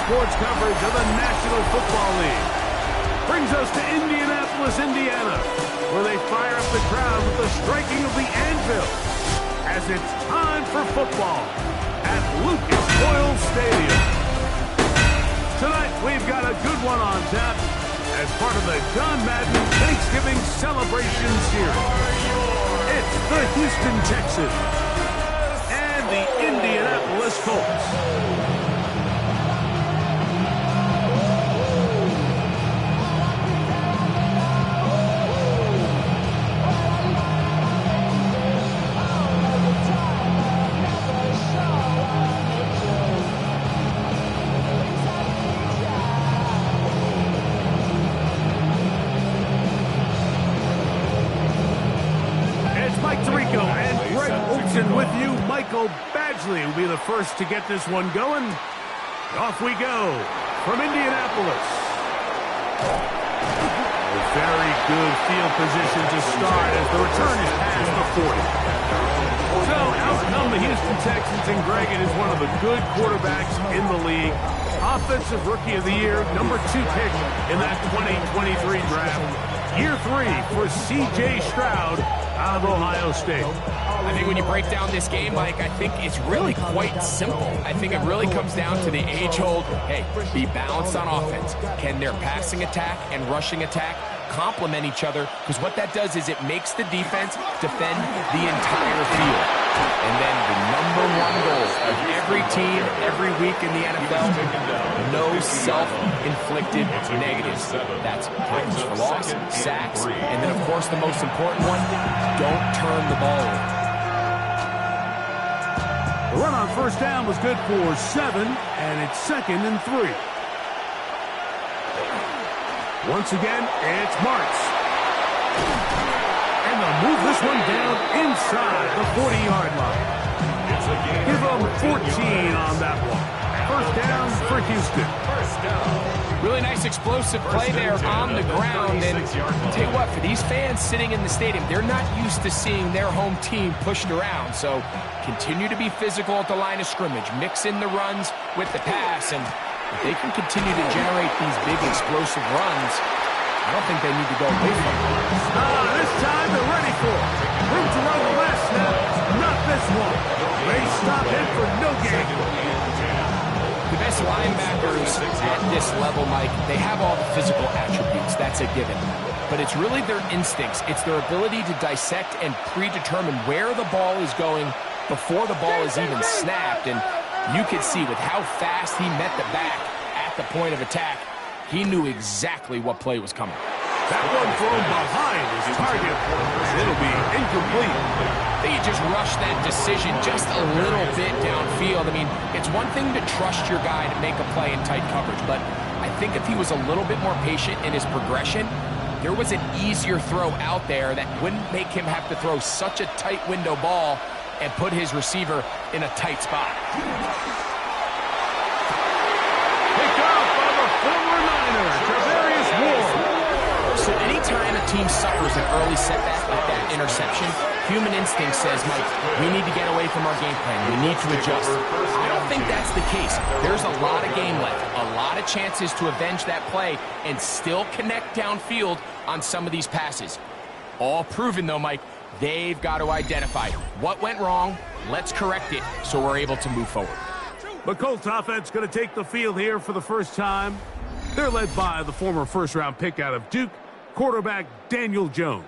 sports coverage of the National Football League. Brings us to Indianapolis, Indiana, where they fire up the crowd with the striking of the anvil as it's time for football at Lucas Oil Stadium. Tonight, we've got a good one on tap as part of the John Madden Thanksgiving Celebration Series. It's the Houston Texans and the Indianapolis Colts. With you, Michael Badgley will be the first to get this one going. Off we go from Indianapolis. A very good field position to start as the return is past the 40. So out come the Houston Texans, and Greg, it is one of the good quarterbacks in the league. Offensive Rookie of the Year, number 2 pick in that 2023 draft. Year 3 for C.J. Stroud out of Ohio State. I think when you break down this game, Mike, I think it's really quite simple. I think it really comes down to the age-old, hey, be balanced on offense. Can their passing attack and rushing attack complement each other? Because what that does is it makes the defense defend the entire field. And then the #1 goal of every team, every week in the NFL, no self-inflicted negatives. That's tackles for loss, sacks, and then, of course, the most important one, don't turn the ball over. The run on first down was good for 7, and it's 2nd and 3. Once again, it's Martz. And they'll move this one down inside the 40-yard line. Give them 14 on that one. First down for Houston. Really nice explosive play there on the ground. And I'll tell you what, for these fans sitting in the stadium, they're not used to seeing their home team pushed around. So continue to be physical at the line of scrimmage. Mix in the runs with the pass. And if they can continue to generate these big explosive runs, I don't think they need to go away from it. This time they're ready for it. Room to run the last snap. Not this one. They stop him for no gain. The best linebackers at this level, Mike, they have all the physical attributes. That's a given. But it's really their instincts. It's their ability to dissect and predetermine where the ball is going before the ball is even snapped. And you could see with how fast he met the back at the point of attack, he knew exactly what play was coming. That one thrown behind his target. It'll be incomplete. They just rushed that decision just a little bit downfield. I mean, it's one thing to trust your guy to make a play in tight coverage, but I think if he was a little bit more patient in his progression, there was an easier throw out there that wouldn't make him have to throw such a tight window ball and put his receiver in a tight spot. So anytime a team suffers an early setback like that interception, human instinct says, Mike, we need to get away from our game plan. We need to adjust. I don't think that's the case. There's a lot of game left, a lot of chances to avenge that play and still connect downfield on some of these passes. All proven, though, Mike, they've got to identify what went wrong, let's correct it so we're able to move forward. The Colts offense going to take the field here for the first time. They're led by the former first-round pick out of Duke, quarterback Daniel Jones.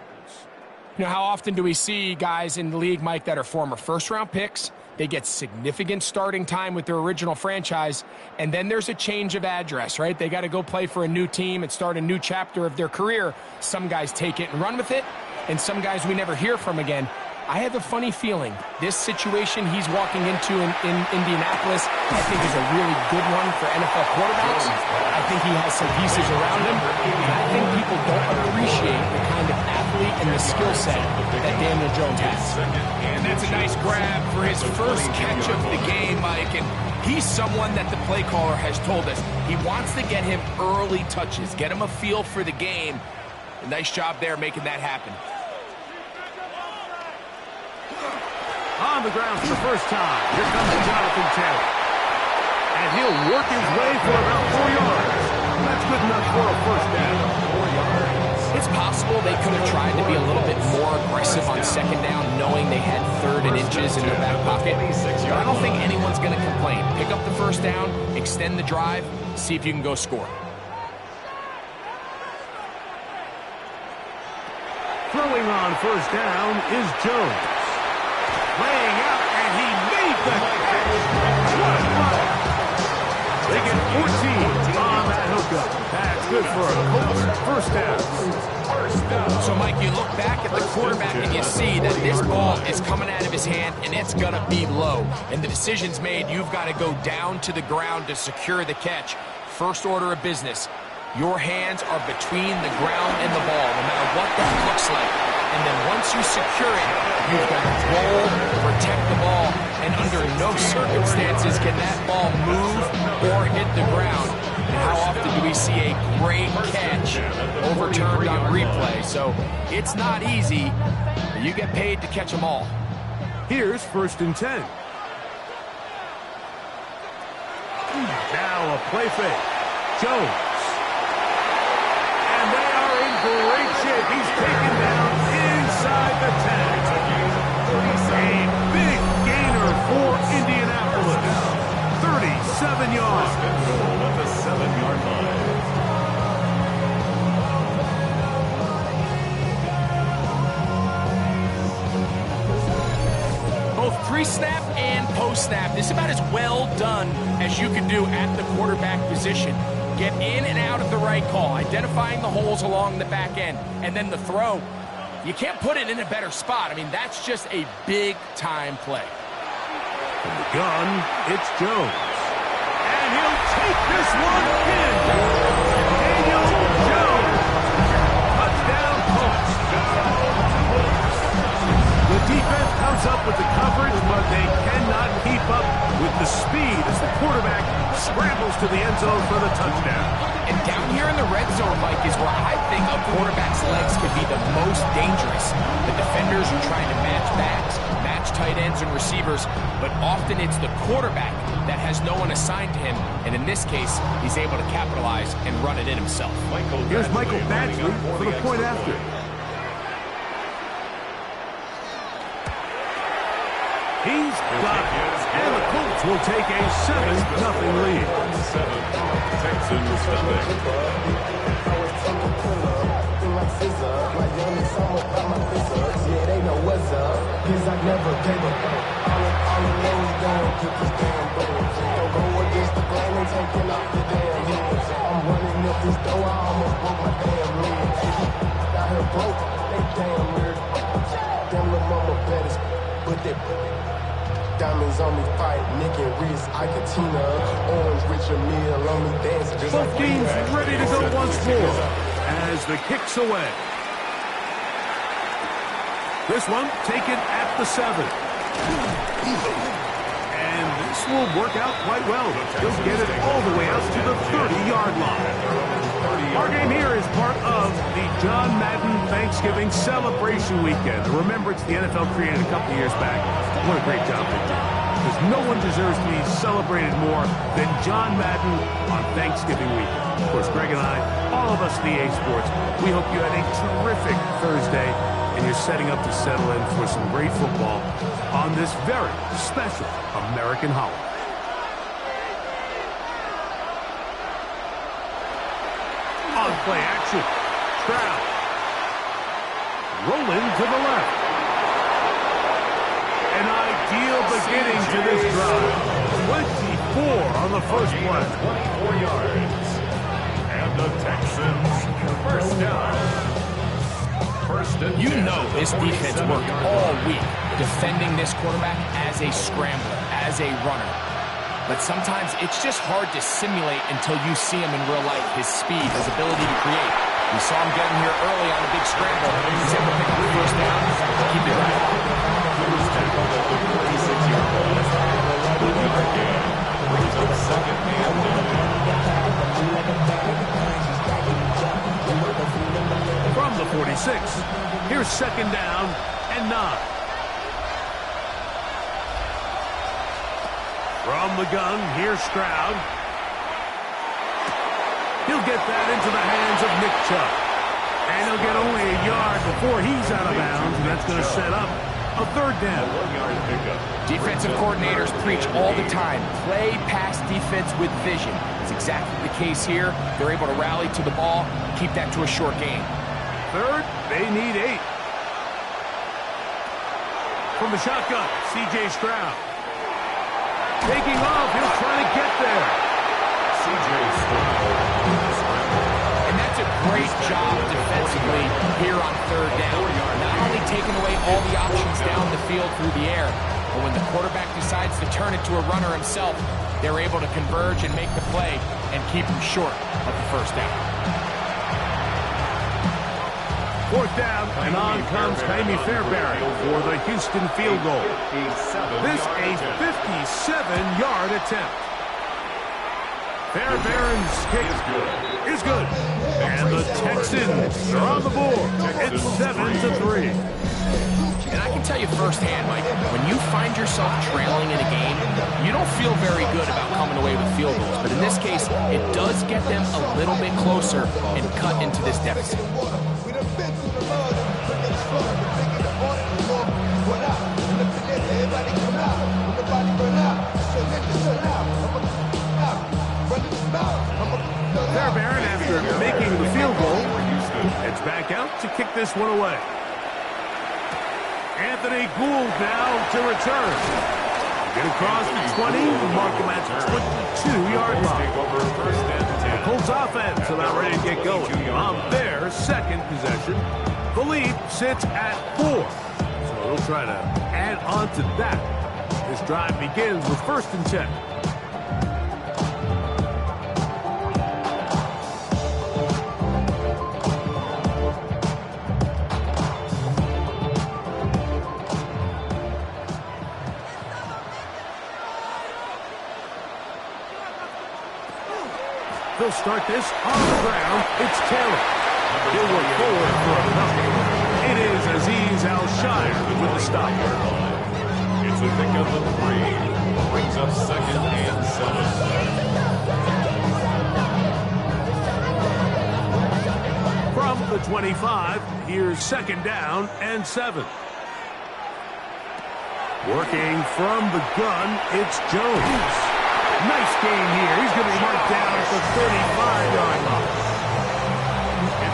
You know, how often do we see guys in the league, Mike, that are former first-round picks? They get significant starting time with their original franchise, and then there's a change of address, right? They got to go play for a new team and start a new chapter of their career. Some guys take it and run with it, and some guys we never hear from again. I have a funny feeling this situation he's walking into in Indianapolis, I think, is a really good one for NFL quarterbacks. I think he has some pieces around him, and I think people don't appreciate the kind of athlete and the skill set that Daniel Jones has. And that's a nice grab for his first catch of the game, Mike, and he's someone that the play caller has told us he wants to get him early touches, get him a feel for the game. A nice job there making that happen. On the ground for the first time. Here comes Jonathan Taylor. And he'll work his way for about 4 yards. That's good enough for a first down. 4 yards. It's possible they could have tried to be a little bit more aggressive on second down, knowing they had 3rd and inches in their back pocket. But I don't think anyone's going to complain. Pick up the first down, extend the drive, see if you can go score. Throwing on first down is Jones. Laying out, and he made the catch. What a play. They get 14 on that hookup. That's good for a Colts first down. So, Mike, you look back at the quarterback and you see that this ball is coming out of his hand and it's going to be low. And the decision's made. You've got to go down to the ground to secure the catch. First order of business. Your hands are between the ground and the ball, no matter what that looks like. And then once you secure it, you've got to roll, protect the ball, and under no circumstances can that ball move or hit the ground. And how often do we see a great catch overturned on replay? So it's not easy, but you get paid to catch them all. Here's 1st and 10. Now a play fake. Jones. And they are in great shape. He's taken down inside the 10. A big gainer for Indianapolis. 37 yards. At the 7-yard line. Both pre-snap and post-snap. This is about as well done as you can do at the quarterback position. Get in and out of the right call, identifying the holes along the back end, and then the throw. You can't put it in a better spot. I mean, that's just a big-time play. From the gun, it's Jones. And he'll take this one in. Daniel Jones. Touchdown, Colts. The defense comes up with the coverage, but they cannot keep up with the speed as the quarterback scrambles to the end zone for the touchdown. And down here in the red zone, Mike, is where I think a quarterback's legs could be the most dangerous. The defenders are trying to match backs, match tight ends and receivers, but often it's the quarterback that has no one assigned to him, and in this case, he's able to capitalize and run it in himself. Here's Michael Badgley for the point after. He's got it. And the Colts will take a 7-0 lead. Texans diamonds on me fight, Nick and Reese, Icatina, orange Richard Mille on me dancing. Both teams ready to go once more as the kick's away. This one taken at the 7. And this will work out quite well. He'll get it all the way out to the 30-yard line. Our game here is part of the John Madden Thanksgiving celebration weekend. Remember, it's the NFL created a couple years back. What a great job they did. Because no one deserves to be celebrated more than John Madden on Thanksgiving weekend. Of course, Greg and I, all of us at EA Sports, we hope you had a terrific Thursday and you're setting up to settle in for some great football on this very special American holiday. On play action, Stroud. Rolling to the left. An ideal beginning to this drive. 24 on the first play. 24 yards. And the Texans, first down. You know this defense worked all week defending this quarterback as a scrambler, as a runner. But sometimes it's just hard to simulate until you see him in real life, his speed, his ability to create. We saw him get him here early on a big scramble. He's able to pick up the first down. Keep it right. From the 46, here's second down and 9. From the gun, here's Stroud. He'll get that into the hands of Nick Chubb. And he'll get only a yard before he's out of bounds, and that's going to set up a third down. Defensive coordinators preach all the time, play pass defense with vision. It's exactly the case here. They're able to rally to the ball, keep that to a short gain. Third, they need 8. From the shotgun, C.J. Stroud. Taking off, he'll try to get there. C.J. Stroud. And that's a great job defensively here on third down. Not only taking away all the options down the field through the air, but when the quarterback decides to turn it to a runner himself, they're able to converge and make the play and keep him short of the first down. Fourth down, and on comes Jaime Fairbairn for the Houston field goal. This a 57-yard attempt. Fairbairn's kick is good. And the Texans are on the board. It's 7-3. And I can tell you firsthand, Mike, when you find yourself trailing in a game, you don't feel very good about coming away with field goals. But in this case, it does get them a little bit closer and cut into this deficit. Fairbairn, after making the field goal, heads back out to kick this one away. Anthony Gould now to return. Get across the 20, mark him at the 22-yard line. The Colts offense about ready to get going on their second possession. Philippe sits at 4, so he'll try to add on to that. This drive begins with 1st and 10. They'll start this on the ground. It's Taylor. He'll work forward for a couple. It is Azeez Al-Shire with the stop. It's a pick up of 3. Brings up 2nd and 7. From the 25, here's 2nd down and 7. Working from the gun, it's Jones. Nice gain here. He's going to be marked down at the 35-yard line.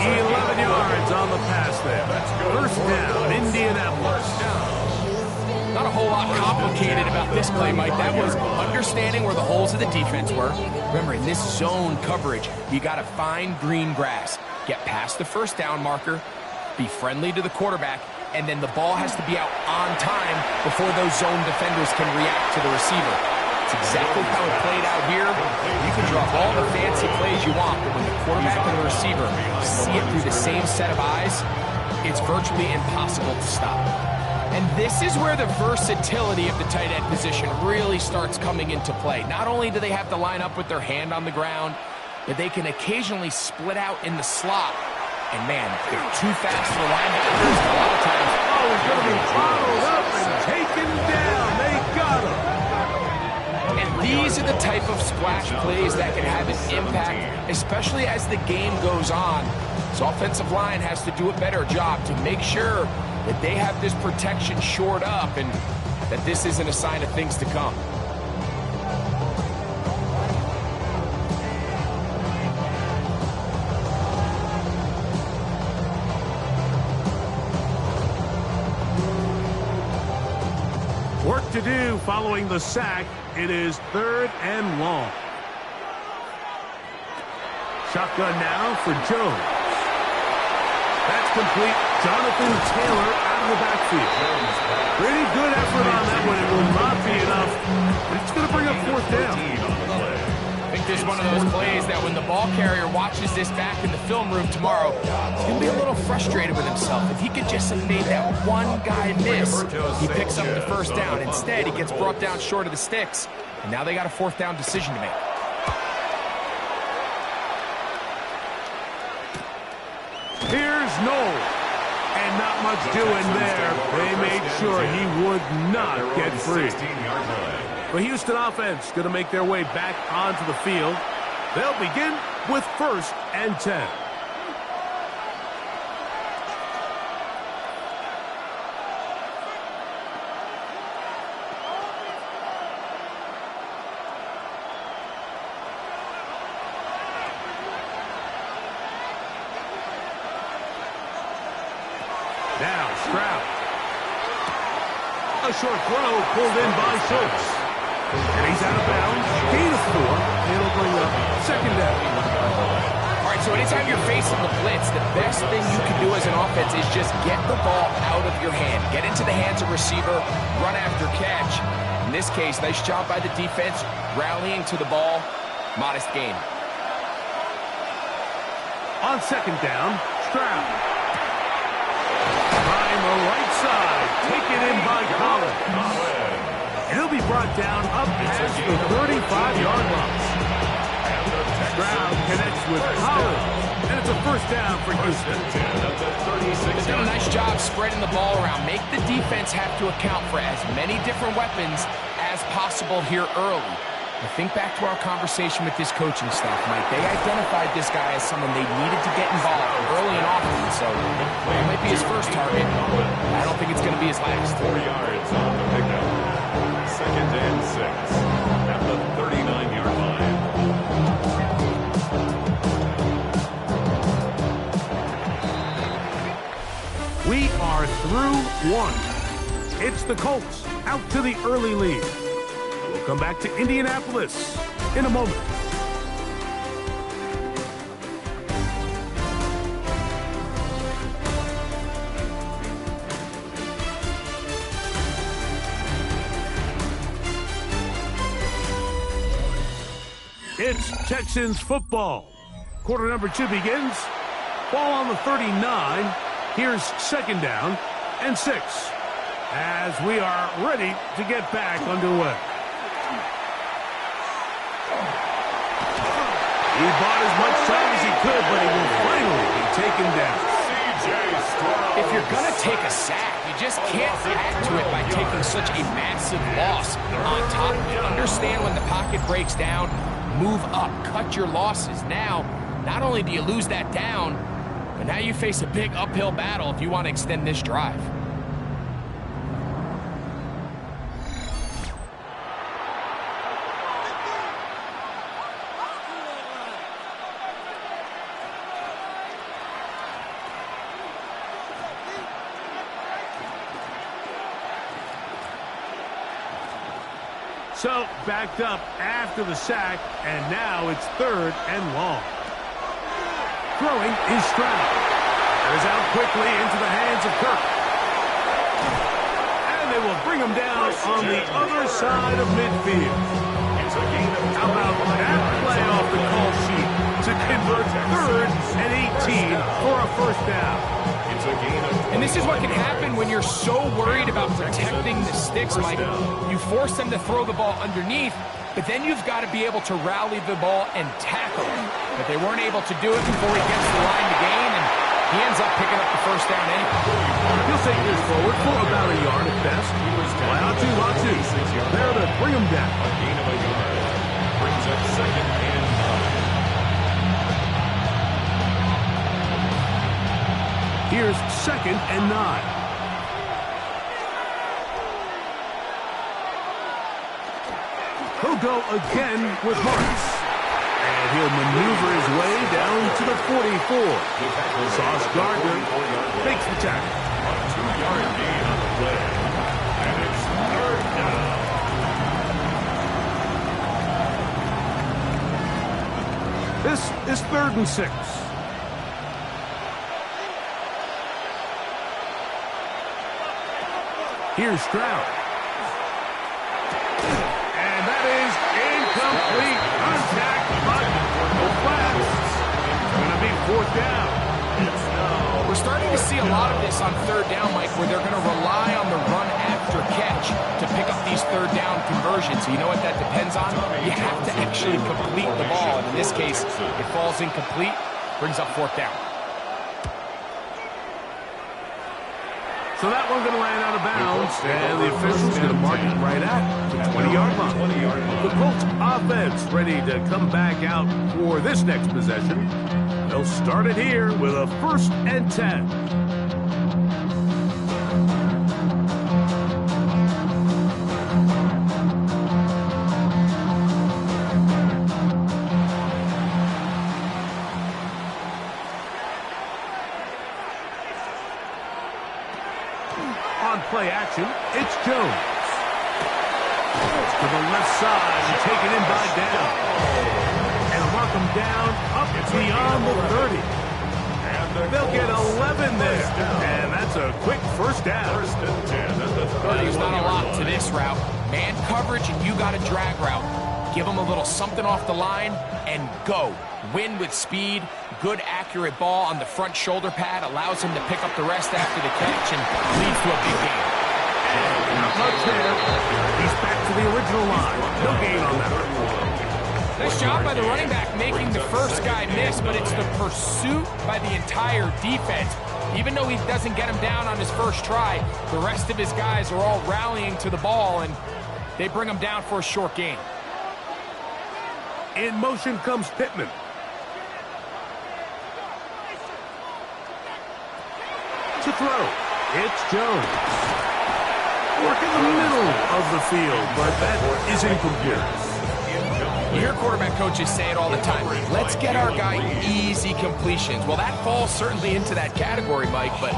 11 yards on the pass there. 1st down, Indianapolis. Not a whole lot complicated about this play, Mike. That was understanding where the holes of the defense were. Remember, in this zone coverage, you got to find green grass. Get past the 1st down marker, be friendly to the quarterback, and then the ball has to be out on time before those zone defenders can react to the receiver. It's exactly how it played out here. You can draw all the fancy plays you want, but when the quarterback and the receiver see it through the same set of eyes, it's virtually impossible to stop. And this is where the versatility of the tight end position really starts coming into play. Not only do they have to line up with their hand on the ground, but they can occasionally split out in the slot. And man, they're too fast for the linebackers. A lot of times, he's going to be bottled up and taken down. They got him. And these are the type of splash plays that can have an impact, especially as the game goes on. So offensive line has to do a better job to make sure that they have this protection shored up and that this isn't a sign of things to come. Work to do following the sack. It is 3rd and long. Shotgun now for Jones. That's complete. Jonathan Taylor out of the backfield. Pretty good effort on that one. It will not be enough, but it's going to bring up 4th down. I think this is one of those plays that when the ball carrier watches this back in the film room tomorrow, he's going to be a little frustrated with himself. If he could just have made that one guy miss, he picks up the 1st down. Instead, he gets brought down short of the sticks, and now they got a 4th down decision to make. Here's Noel. And not much doing there. They made sure he would not get free. The Houston offense going to make their way back onto the field. They'll begin with 1st and 10. Now Stroud. A short throw pulled in by Schultz. And he's out of bounds. Gain of 4. It'll bring up 2nd down. All right, so anytime you're facing the blitz, the best thing you can do as an offense is just get the ball out of your hand. Get into the hands of receiver, run after catch. In this case, nice job by the defense, rallying to the ball. Modest gain. On 2nd down, Stroud. Behind the right side, taken in by Collins. And he'll be brought down up past the 35-yard line. Stroud connects with Collins, and it's a 1st down for Houston. They've done a nice job spreading the ball around. Make the defense have to account for as many different weapons as possible here early. But think back to our conversation with this coaching staff, Mike. They identified this guy as someone they needed to get involved early and often. So it might be his first target. I don't think it's going to be his last. 4 yards on the pickup. 2nd and 6 at the 39-yard line. We are through 1. It's the Colts out to the early lead. We'll come back to Indianapolis in a moment. It's Texans football. Quarter number 2 begins. Ball on the 39. Here's 2nd down and 6. As we are ready to get back underway. He bought as much time as he could, but he will finally be taken down. If you're going to take a sack, you just can't add to it by taking such a massive loss on top of it. Understand when the pocket breaks down, move up, cut your losses. Now, not only do you lose that down, but now you face a big uphill battle if you want to extend this drive. So, backed up after the sack, and now it's 3rd and long. Throwing is Stroud. It is out quickly into the hands of Kirk. And they will bring him down on the other side of midfield. How about that play off the call sheet to convert 3rd and 18 for a 1st down? And this is what can happen when you're so worried about protecting the sticks, Mike. You force them to throw the ball underneath, but then you've got to be able to rally the ball and tackle it. But they weren't able to do it before he gets the line to gain, and he ends up picking up the 1st down anyway. He'll take this forward for about a yard at best. Latu. There to bring him down. A gain of a yard. Brings up 2nd and 9. Here's 2nd and 9. He'll go again with Marks. And he'll maneuver his way down to the 44. Sauce Gardner makes the tackle. A 2-yard gain on the play. And it's 3rd down. This is 3rd and 6. Here's Stroud. And that is incomplete. Contact, but no flags. It's going to be 4th down. We're starting to see a lot of this on 3rd down, Mike, where they're going to rely on the run after catch to pick up these 3rd down conversions. So you know what that depends on? You have to actually complete the ball. And in this case, it falls incomplete, brings up 4th down. So that one's going to land out of bounds, and the official's going to mark it right at the 20-yard line. The Colts offense ready to come back out for this next possession. They'll start it here with a 1st and 10. On play action, it's Jones. To the left side and taken in by down. And mark him down up beyond the 30. They'll get 11 there. And that's a quick 1st down. There's not a lot to this route. Man coverage and you got a drag route. Give him a little something off the line and go. Win with speed. Good, accurate ball on the front shoulder pad allows him to pick up the rest after the catch and leads to a big gain. He's back to the original line. No gain on that. Nice job by the running back making the first guy miss, but it's the pursuit by the entire defense. Even though he doesn't get him down on his first try, the rest of his guys are all rallying to the ball, and they bring him down for a short gain. In motion comes Pittman. To throw, it's Jones. Work in the middle of the field, but that is incomplete. You hear quarterback coaches say it all the time. Let's get our guy easy completions. Well, that falls certainly into that category, Mike, but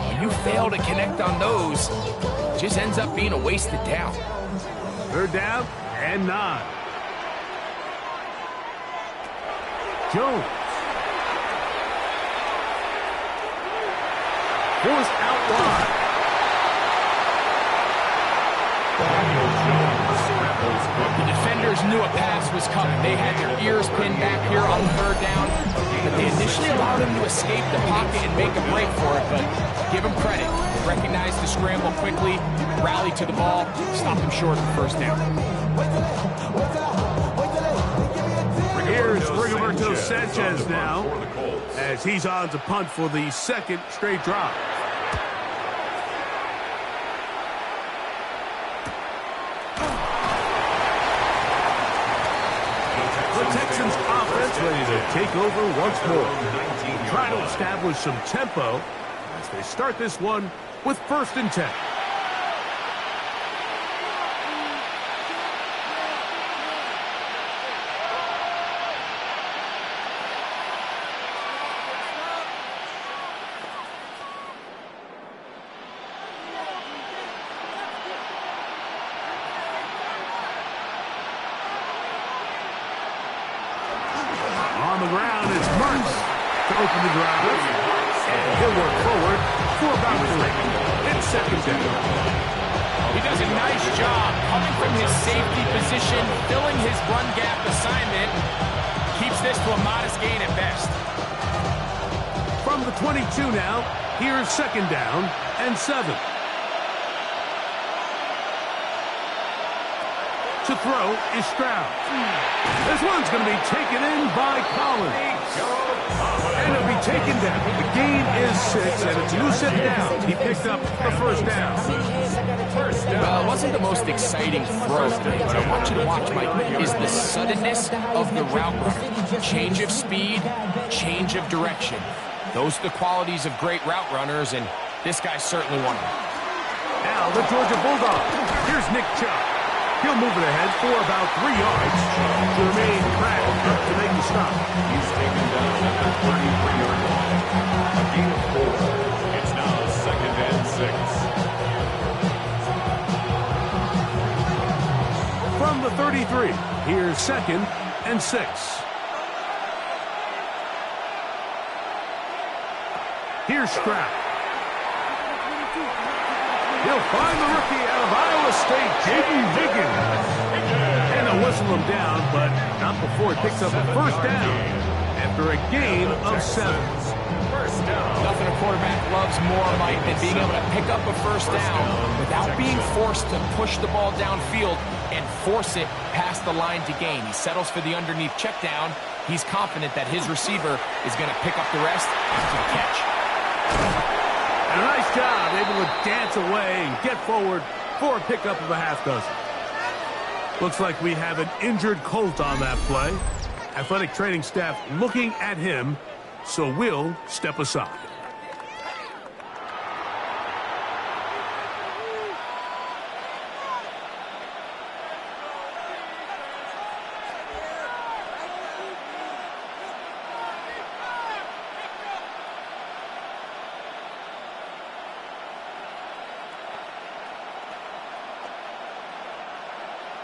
when you fail to connect on those, it just ends up being a wasted down. 3rd down and 9. Jones. Forced out wide. The defenders knew a pass was coming. They had their ears pinned back here on 3rd down, but they initially allowed him to escape the pocket and make a break for it, but give him credit. Recognize the scramble quickly, rally to the ball, stop him short of the 1st down. Here's Rigoberto Sanchez now, as he's on to punt for the 2nd straight drive. The Texans offense ready to take over once more. Try to establish some tempo as they start this one with 1st and 10. On the ground is Mertz to open the drive. And he'll work forward for about 3. It's 2nd down. He does a nice job coming from his safety position, filling his run gap assignment. Keeps this to a modest gain at best. From the 22 now, here's 2nd down and 7. To throw is Stroud. This one's going to be taken in by Collins. And it'll be taken down. The gain is 6, and it's loose and down. He picked up the 1st down. Well, it wasn't the most exciting throw. What I want you to watch, Mike, is the suddenness of the route run. Change of speed, change of direction. Those are the qualities of great route runners, and this guy's certainly one of them. Now the Georgia Bulldogs. Here's Nick Chubb. He'll move it ahead for about 3 yards to remain cracked up to make the stop. He's taken down at the 33-yard line. A gain of 4. It's now 2nd and 6. From the 33, here's 2nd and 6. Here's Stroud. He'll find the rookie out of Iowa State, Jaden Diggins. And they'll whistle him down, but not before he picks up a 1st down after a gain of 7. Nothing a quarterback loves more, Mike, than being able to pick up a 1st down without being forced to push the ball downfield and force it past the line to gain. He settles for the underneath check down. He's confident that his receiver is going to pick up the rest after the catch. And a nice job, able to dance away and get forward for a pickup of a half dozen. Looks like we have an injured Colt on that play. Athletic training staff looking at him, so we'll step aside.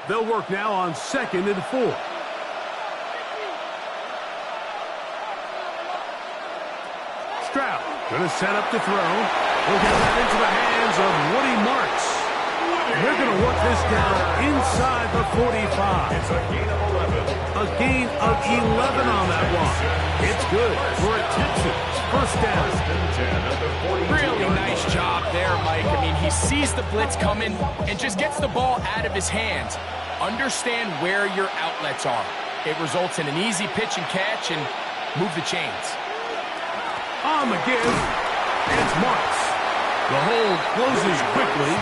They'll work now on 2nd and 4. Stroud going to set up to throw. He'll get that into the hands of Woody Marks. They're going to work this down inside the 45. It's a gain of 11. A gain of 11 on that one. It's good for a Texans first down. Really nice job there, Mike. I mean, he sees the blitz coming and just gets the ball out of his hands. Understand where your outlets are. It results in an easy pitch and catch and move the chains. On the give, it's Marks. The hold closes quickly.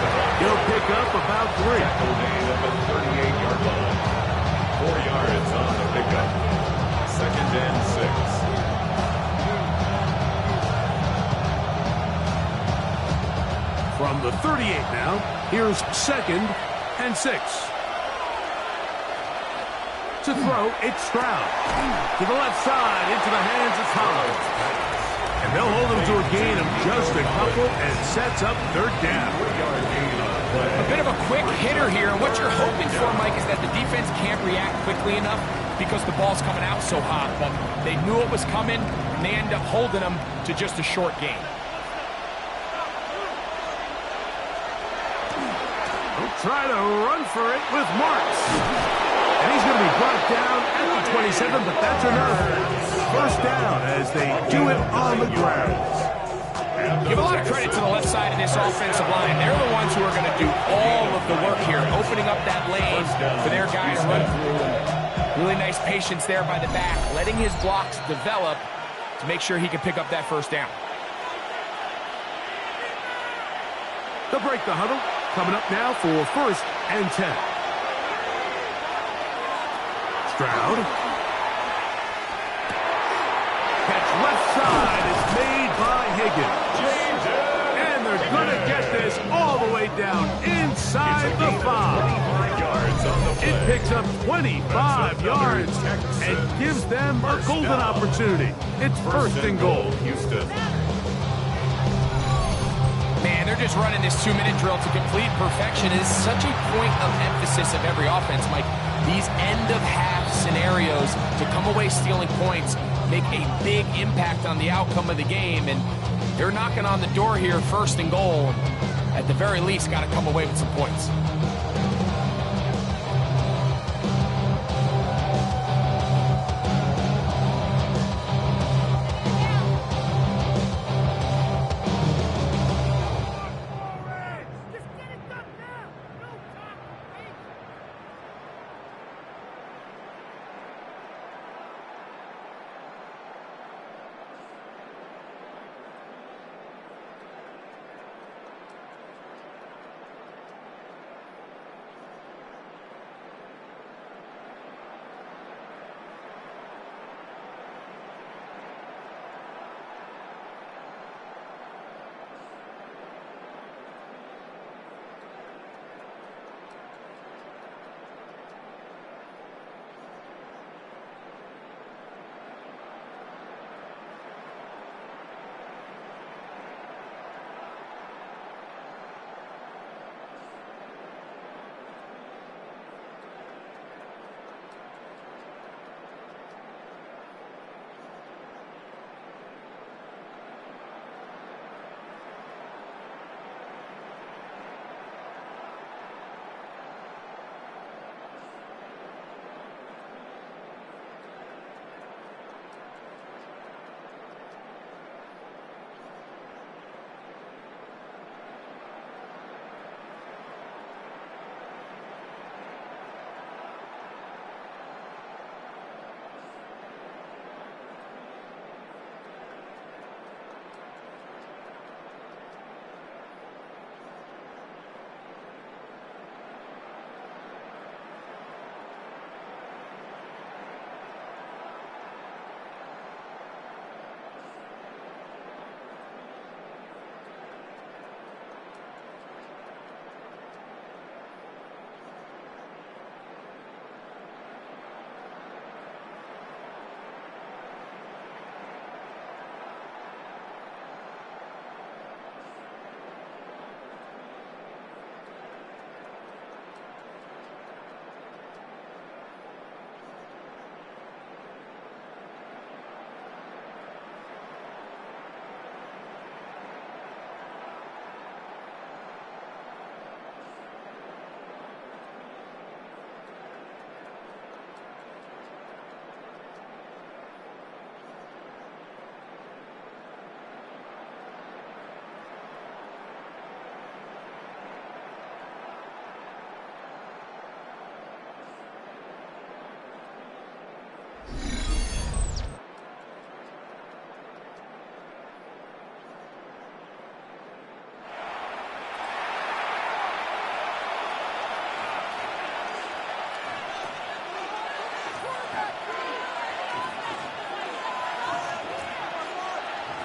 He'll pick up about 3. Tackle gain at the 38-yard line. 4 yards on the pickup. 2nd and 6. From the 38 now, here's 2nd and 6. To throw, it's Stroud. To the left side, into the hands of Collins. And they'll hold him to a gain of just a couple and sets up 3rd down. A bit of a quick hitter here, and what you're hoping for, Mike, is that the defense can't react quickly enough because the ball's coming out so hot. But they knew it was coming, and they end up holding them to just a short gain. They'll try to run for it with Marks. And he's going to be brought down at the 27, but that's enough. First down as they do it on the ground. Give a lot of credit to the left side of this offensive line. They're the ones who are going to do all of the work here, opening up that lane for their guy to run through. Really nice patience there by the back, letting his blocks develop to make sure he can pick up that first down. They'll break the huddle. Coming up now for 1st and 10. Stroud. Catch left side is made by Higgins. And they're going to get this all the way down inside the 5. It picks up 25 yards and gives them a golden opportunity. It's 1st and goal. Houston. Man, they're just running this 2-minute drill to complete perfection. It is such a point of emphasis of every offense, Mike. These end-of-half scenarios to come away stealing points make a big impact on the outcome of the game, and they're knocking on the door here, 1st and goal. At the very least, got to come away with some points.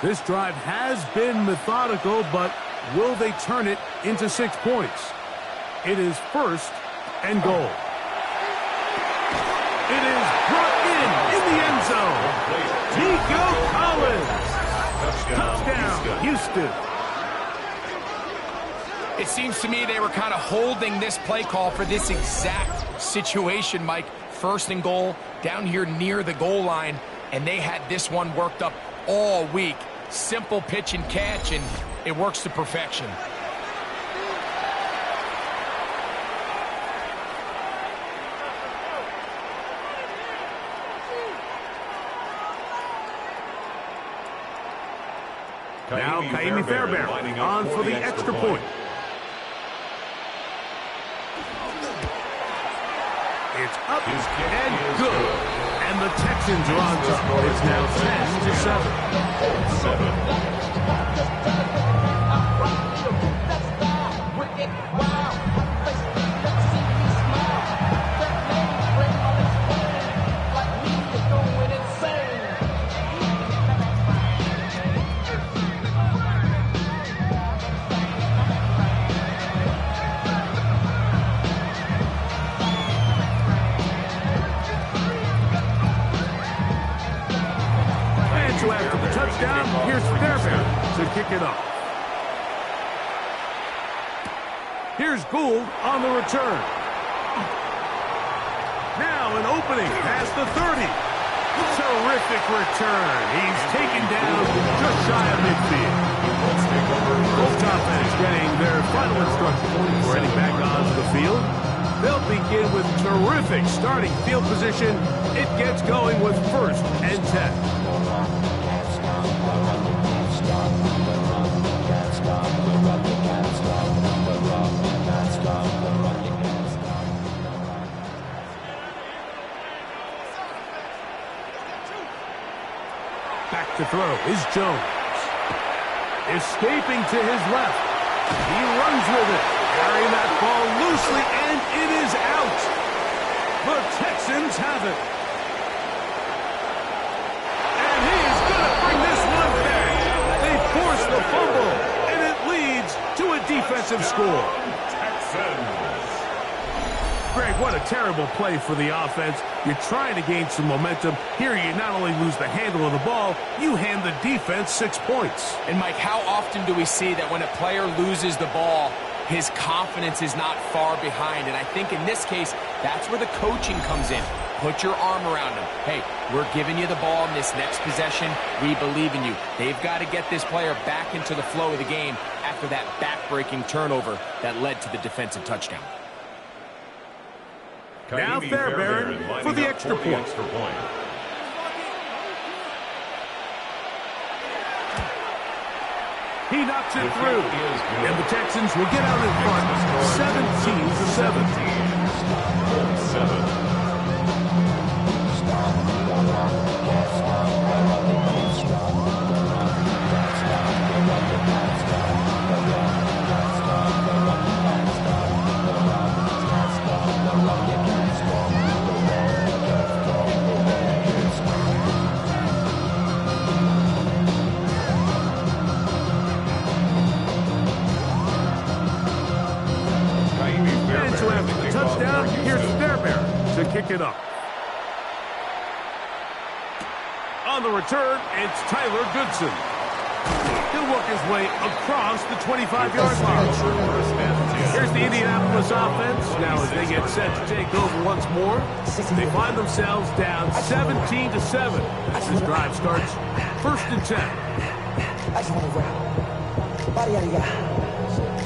This drive has been methodical, but will they turn it into 6 points? It is 1st and goal. It is brought in the end zone. Nico Collins. Touchdown, Houston. It seems to me they were kind of holding this play call for this exact situation, Mike. 1st and goal, down here near the goal line, and they had this one worked up all week. Simple pitch and catch, and it works to perfection. Now Kaimi Fairbairn on for the extra point. It's up and good. And the Texans are on top. It's now 10-7. So after the touchdown, here's Fairbairn to kick it off. Here's Gould on the return. Now an opening past the 30. Terrific return. He's taken down just shy of midfield. Both offense getting their final instructions before heading back onto the field. They'll begin with terrific starting field position. It gets going with 1st and 10. Back to throw is Jones. Escaping to his left. He runs with it. Carrying that ball loosely, and it is out. The Texans have it. And he is going to bring this one back. They force the fumble, and it leads to a defensive score. Greg, what a terrible play for the offense. You're trying to gain some momentum. Here you not only lose the handle of the ball, you hand the defense 6 points. And, Mike, how often do we see that when a player loses the ball, his confidence is not far behind? And I think in this case, that's where the coaching comes in. Put your arm around him. Hey, we're giving you the ball in this next possession. We believe in you. They've got to get this player back into the flow of the game after that back-breaking turnover that led to the defensive touchdown. Now Fairbairn for the extra point. He knocks it through. And the Texans will get out in front 17-7. Touchdown, here's Fairbairn to kick it up. On the return, it's Tyler Goodson. He'll work his way across the 25-yard line. Here's the Indianapolis offense. Now as they get set to take over once more, they find themselves down 17-7. This drive starts 1st and 10.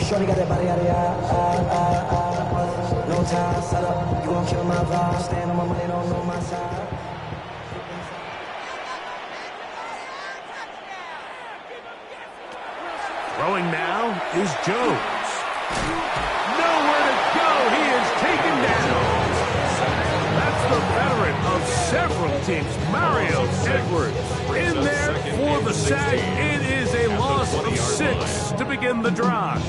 Shorty got that body out of no time, set up, you gon' kill my vibe. Stand on my money, don't know my side. Throwing now is Jones. Nowhere to go. He is taken down. That's the veteran of several teams, Mario Edwards. In there for the sack. It is a loss of 6 to begin the drive.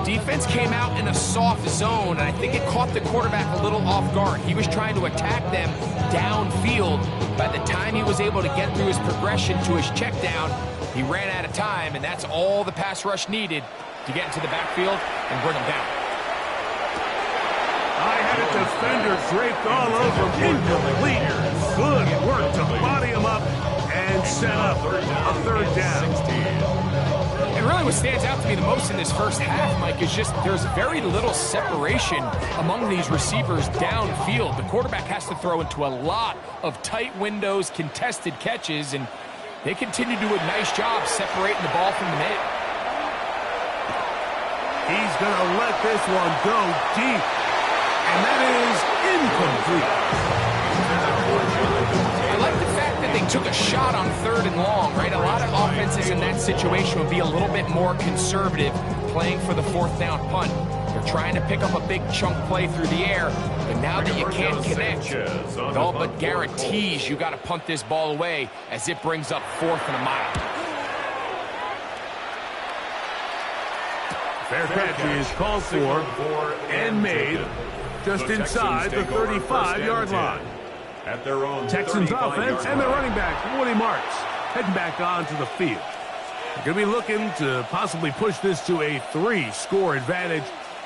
Defense came out in a soft zone, and I think it caught the quarterback a little off guard. He was trying to attack them downfield. By the time he was able to get through his progression to his check down, He ran out of time, and that's all the pass rush needed to get into the backfield and bring him down. I had a defender draped all over him. Incomplete. Good work to body him up and set up a third down. And really what stands out to me the most in this first half, Mike, is just there's very little separation among these receivers downfield. The quarterback has to throw into a lot of tight windows, contested catches, and they continue to do a nice job separating the ball from the mid. He's going to let this one go deep. And that is incomplete. I like the fact that they took a shot on 3rd and long, right? A lot of offenses in that situation would be a little bit more conservative playing for the 4th down punt. They're trying to pick up a big chunk play through the air, but now that you can't connect, it all but guarantees you got to punt this ball away as it brings up 4th and a mile. Fair catch is called for and made just inside the 35-yard line. At their own Texans offense and their running back, Woody Marks, heading back onto the field. They're going to be looking to possibly push this to a 3-score advantage.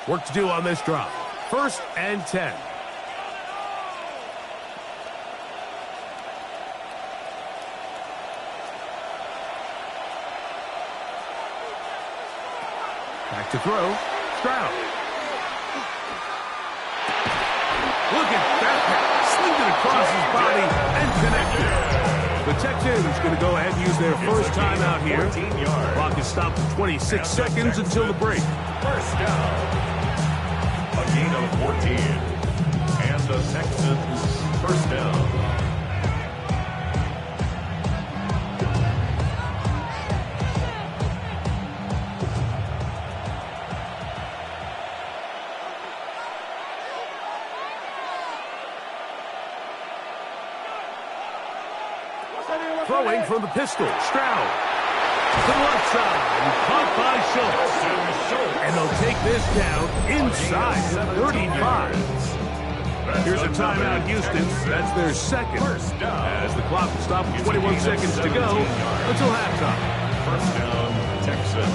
Work to do on this drive. 1st and 10. Back to throw. Stroud. Look at that pass. Slinged it across his body and connected. The Texans going to go ahead and use their first timeout here. Clock is stopped at 26 seconds until the break. First down. A gain of 14. And the Texans first down. Throwing from the pistol, Stroud. To the left side, caught by Schultz. And they'll take this down inside the 35. Here's a timeout, Houston. That's their second. As the clock will stop with 21 seconds to go until halftime. First down, Texans.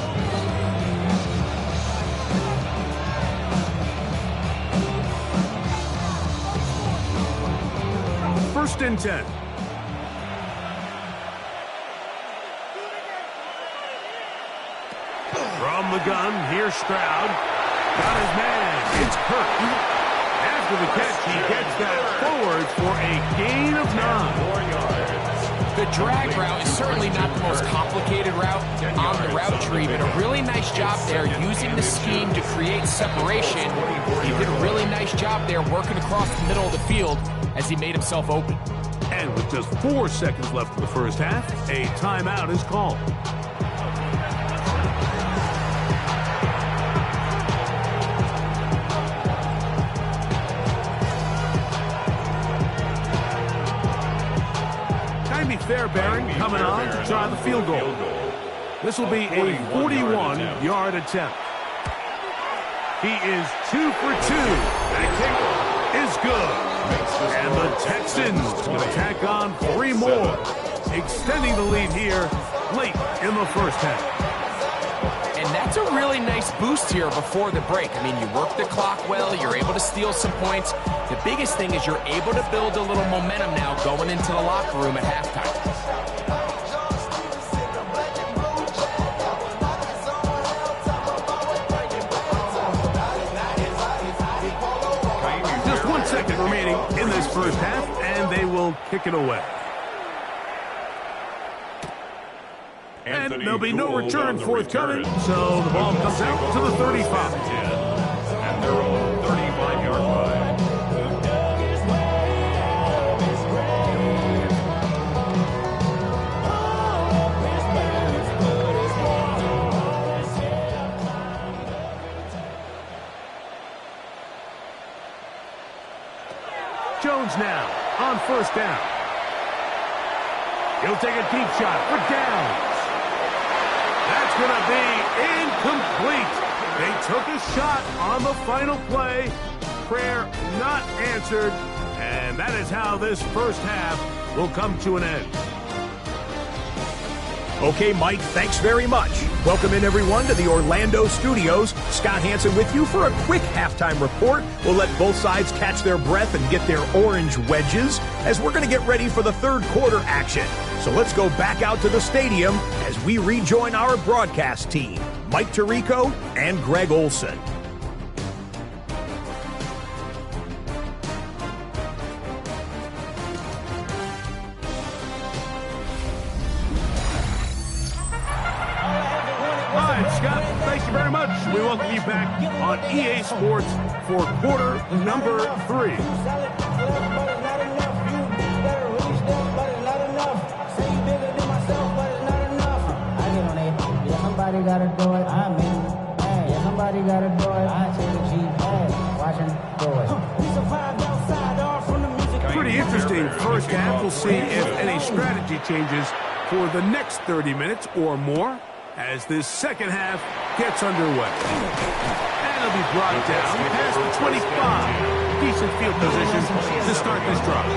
1st and 10. From the gun, here's Stroud. Got his man. It's Kirk. After the catch, he gets that forward for a gain of 9. The drag route is certainly not the most complicated route on the route tree, but a really nice job there using the scheme to create separation. He did a really nice job there working across the middle of the field as he made himself open. And with just 4 seconds left in the first half, a timeout is called. Fairbairn coming on to try the field goal. This will be a 41-yard attempt. He is 2 for 2. That kick is good. And the Texans will tack on 3 more, extending the lead here late in the first half. And that's a really nice boost here before the break. I mean, you work the clock well, you're able to steal some points. The biggest thing is you're able to build a little momentum now going into the locker room at halftime. Just 1 second remaining in this first half, and they will kick it away. And there'll be no return forthcoming, so the ball comes out to the 35. At their own 35-yard line. Jones now on first down. He'll take a deep shot for downs. That's going to be incomplete. They took a shot on the final play. Prayer not answered. And that is how this first half will come to an end. Okay, Mike, thanks very much. Welcome in, everyone, to the Orlando studios. Scott Hansen with you for a quick halftime report. We'll let both sides catch their breath and get their orange wedges as we're going to get ready for the third quarter action. So let's go back out to the stadium as we rejoin our broadcast team, Mike Tirico and Greg Olson. Thank you very much. We welcome you back on EA Sports for quarter number 3. Somebody gotta do it. I mean, hey, somebody gotta do it. I take a Jeep, hey, watch him do it. We survived outside, all from the music. Pretty interesting first half. We'll see if any strategy changes for the next 30 minutes or more as this second half gets underway. And it'll be brought down past the 25. Decent field position to start this drive.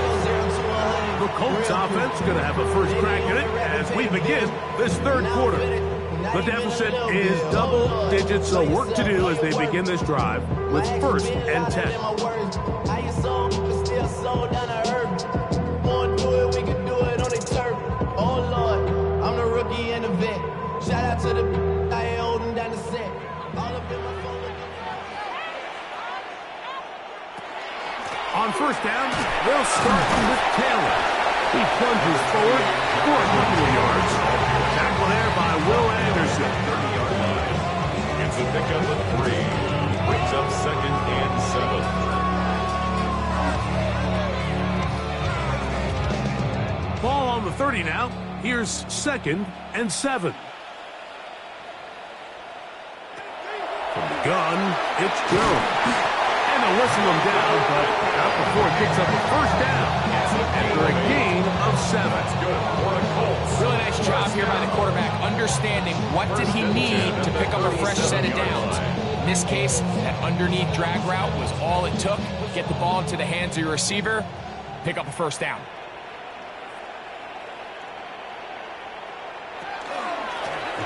The Colts offense going to have a first crack at it as we begin this third quarter. The deficit is double digits, so work to do as they begin this drive with 1st and 10. Shout out to the I holding down the set. All up in my phone. On first down, they'll start with Taylor. He plunges forward for a couple of yards. Tackle there by Will Anderson. 30-yard line. It's a pickup of 3. Brings up 2nd and 7. Ball on the 30 now. Here's 2nd and 7. From the gun, it's Jones. And they'll whistle him down, but not before he picks up a first down after a gain of 7. Really nice job here by the quarterback, understanding what did he need to pick up a fresh set of downs. In this case, that underneath drag route was all it took. Get the ball into the hands of your receiver, pick up a first down.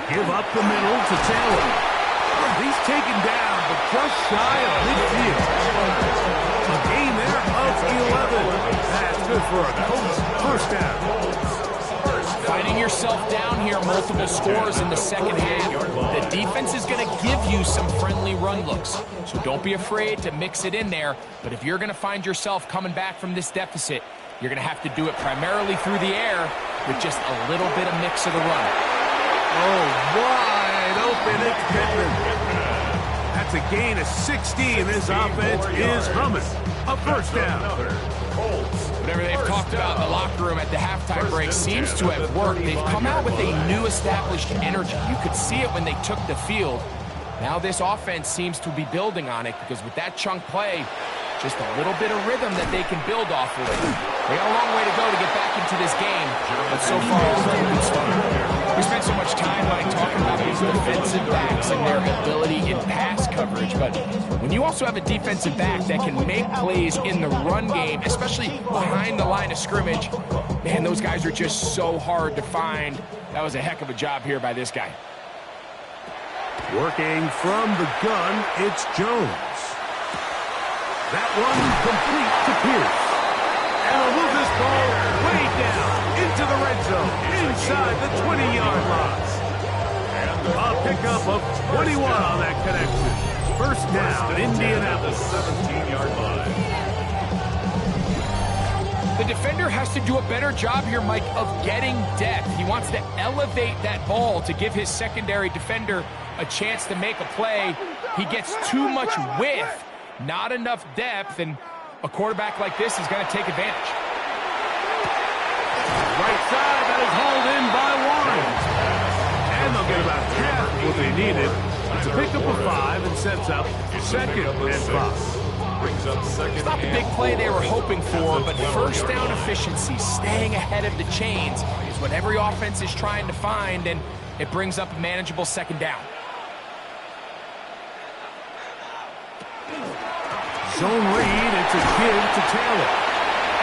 Give up the middle to Taylor. He's taken down, but just shy of midfield. A gain there of 11. That's good for a Colts first down. Finding yourself down here, multiple scores in the second half. The defense is going to give you some friendly run looks, so don't be afraid to mix it in there. But if you're going to find yourself coming back from this deficit, you're going to have to do it primarily through the air with just a little bit of mix of the run. Oh, wide open, it's Pittman. That's a gain of 16. This offense is humming. A first down. Whatever they've talked about in the locker room at the halftime break seems to have worked. They've come out with a new established energy. You could see it when they took the field. Now this offense seems to be building on it because with that chunk play, just a little bit of rhythm that they can build off of. They got a long way to go to get back into this game, but so far it's been a good start. We spent so much time talking about these defensive backs and their ability in pass coverage, but when you also have a defensive back that can make plays in the run game, especially behind the line of scrimmage, man, those guys are just so hard to find. That was a heck of a job here by this guy. Working from the gun, it's Jones. That one complete to Pierce. And he'll move this ball way down into the red zone, inside the 20-yard line. A pickup of 21 on that connection. First down, Indianapolis. 17-yard line. The defender has to do a better job here, Mike, of getting depth. He wants to elevate that ball to give his secondary defender a chance to make a play. He gets too much width, not enough depth, and a quarterback like this is going to take advantage. Right side, that is hauled in by Warren. And they'll get about half what they needed. It's a pickup of 5 and sets up 2nd and 5. Brings up 2nd. It's not the big play they were hoping for, but first down efficiency, staying ahead of the chains, is what every offense is trying to find, and it brings up a manageable 2nd down. Zone read, it's a give to Taylor.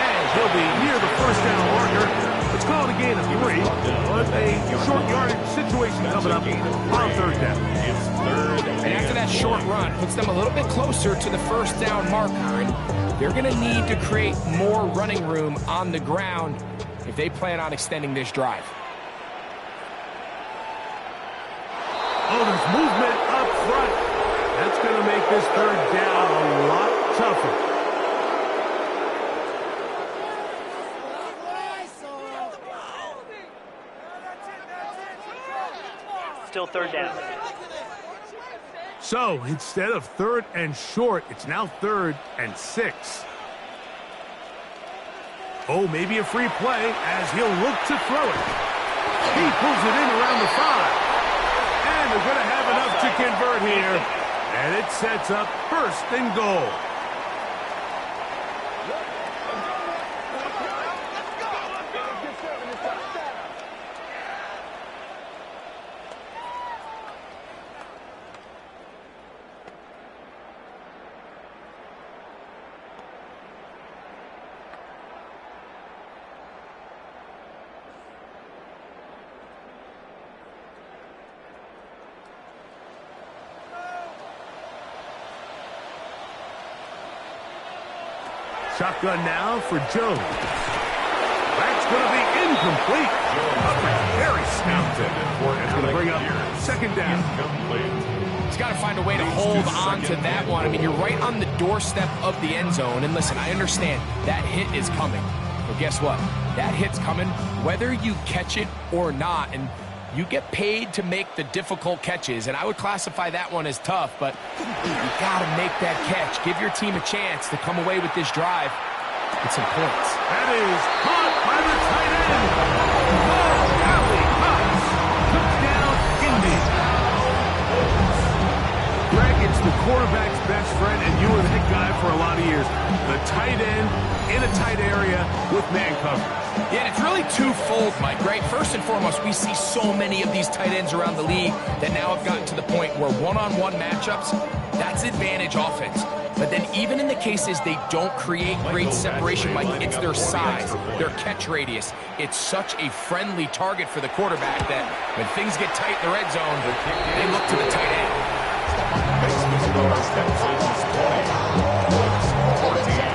And he'll be near the first down marker, but Let's call it a gain of 3, but a short yardage situation coming up on third down. It's third And after that short run, puts them a little bit closer to the first down marker, and they're going to need to create more running room on the ground if they plan on extending this drive. Oh, there's movement up front. That's going to make this third down a lot tougher. Still third down. So instead of 3rd and short, it's now 3rd and 6. Oh, maybe a free play as he'll look to throw it. He pulls it in around the 5. And they're going to have enough to convert here. And it sets up 1st and goal. Shotgun now for Jones. That's going to be incomplete. Very snapped it. That's going to bring up 2nd down. He's got to find a way to hold on to that one. I mean, you're right on the doorstep of the end zone. And listen, I understand that hit is coming. But guess what? That hit's coming whether you catch it or not. And you get paid to make the difficult catches. And I would classify that one as tough. But you got to make that catch. Give your team a chance to come away with this drive with some points. That is caught by the tight end. Oh, Alley Cox. Touchdown, Indy. Greg, it's the quarterback's best friend, and you were that guy for a lot of years. The tight end in a tight area with man coverage. Yeah, and it's really twofold, Mike, right? First and foremost, we see so many of these tight ends around the league that now have gotten to the point where one-on-one matchups, that's advantage offense. But then even in the cases they don't create great separation, Mike, it's their size, their catch radius. It's such a friendly target for the quarterback that when things get tight in the red zone, they look to the tight end. Texans 20, 14.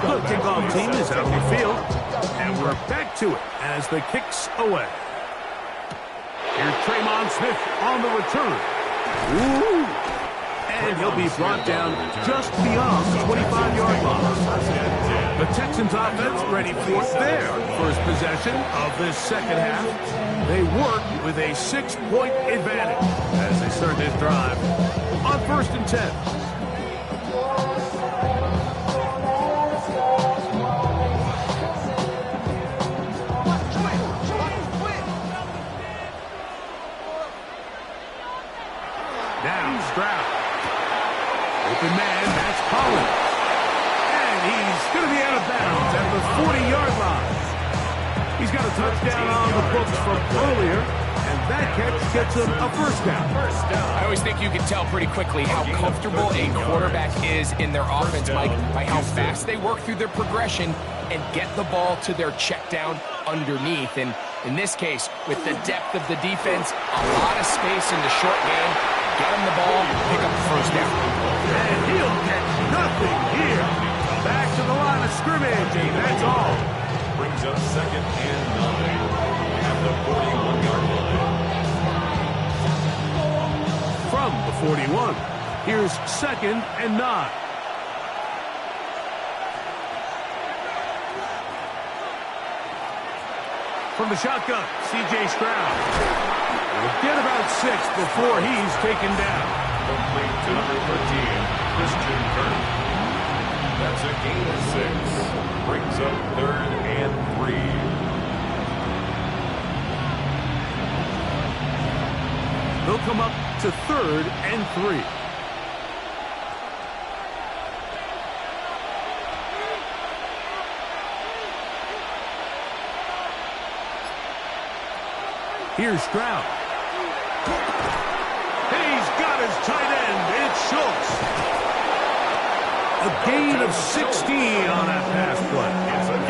The kickoff team is out on the field, and we're back to it as the kick's away. Here's Tremon Smith on the return. Ooh. And he'll be brought down just beyond the 25-yard line. The Texans offense ready for their first possession of this second half. They work with a 6-point advantage as they start this drive on 1st and 10. Now Stroud. Open man, that's Collins. And he's going to be out of bounds at the 40-yard line. He's got a touchdown on the books from earlier, and that catch gets him a first down. I always think you can tell pretty quickly how comfortable a quarterback is in their offense, Mike, by how fast they work through their progression and get the ball to their check down underneath. And in this case, with the depth of the defense, a lot of space in the short game, get him the ball, pick up the first down. And he'll catch nothing here. Back to the line of scrimmage, and that's all. Brings up 2nd and 9 at the 41-yard line. From the 41, here's 2nd and 9. From the shotgun, C.J. Stroud. We'll get about 6 before he's taken down. Complete to number 13, Christian Kirk. That's a gain of 6. Brings up 3rd and 3. They'll come up to 3rd and 3. Here's Stroud. He's got his tight end. It's Schultz. A gain of 16 on that pass play.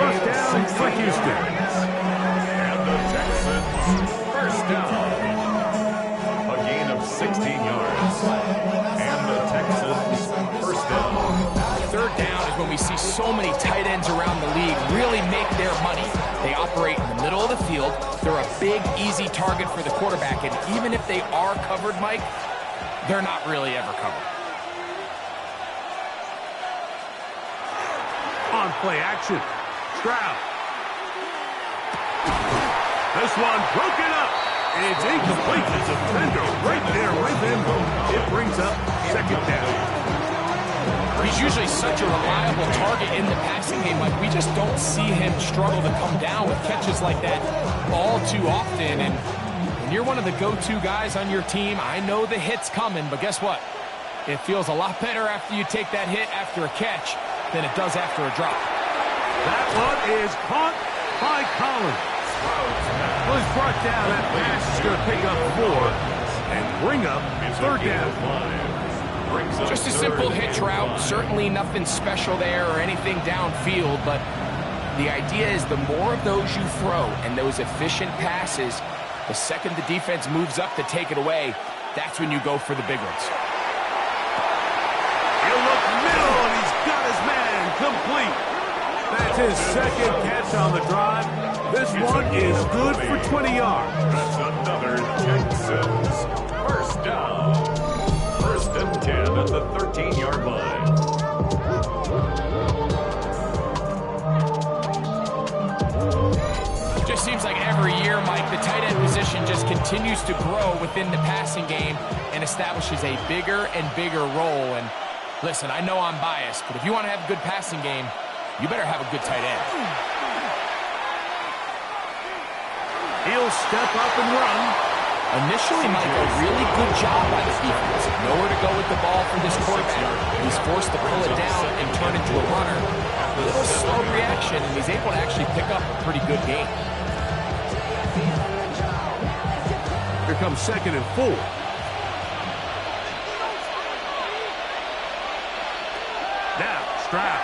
First down for Houston. And the Texans first down. A gain of 16 yards. And the Texans first down. Third down is when we see so many tight ends around the league really make their money. They operate in the middle of the field. They're a big, easy target for the quarterback. And even if they are covered, Mike, they're not really ever covered. On play action. Stroud. This one broken up. It's incomplete. The defender right there with him. It brings up second down. He's usually such a reliable target in the passing game. Like, we just don't see him struggle to come down with catches like that all too often. And when you're one of the go-to guys on your team, I know the hit's coming, but guess what? It feels a lot better after you take that hit after a catch than it does after a drop. That one is caught by Collins. Was brought down. That pass is going to pick up 4 and bring up third down. Just a simple hitch route. Certainly nothing special there or anything downfield, but the idea is the more of those you throw and those efficient passes, the second the defense moves up to take it away, that's when you go for the big ones. He'll look middle, and he's got his man complete. That's his second catch on the drive. This one is good for 20 yards. That's another Texans first down. First and 10 at the 13-yard line. Just seems like every year, Mike, the tight end position just continues to grow within the passing game and establishes a bigger and bigger role. And listen, I know I'm biased, but if you want to have a good passing game, you better have a good tight end. He'll step up and run. Initially, Mike, a really good job by the defense. Nowhere to go with the ball for this quarterback. He's forced to pull it down and turn into a runner. A little slow reaction, and he's able to actually pick up a pretty good game. Here comes second and 4. Now, Stroud.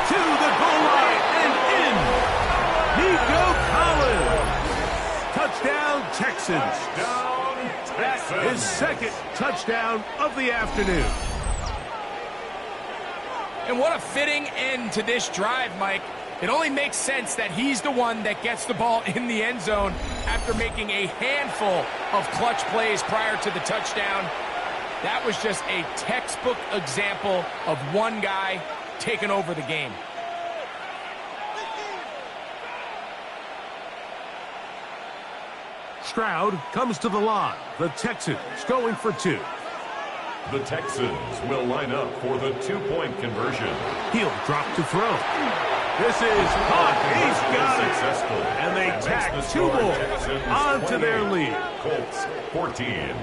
To the goal line and in. Nico Collins. Touchdown, Texans. His second touchdown of the afternoon. And what a fitting end to this drive, Mike. It only makes sense that he's the one that gets the ball in the end zone after making a handful of clutch plays prior to the touchdown. That was just a textbook example of one guy taking over the game. Stroud comes to the line. The Texans going for 2. The Texans will line up for the 2-point conversion. He'll drop to throw. This is caught. He's got it. Successful. And they tack 2 more onto their lead. Colts 14.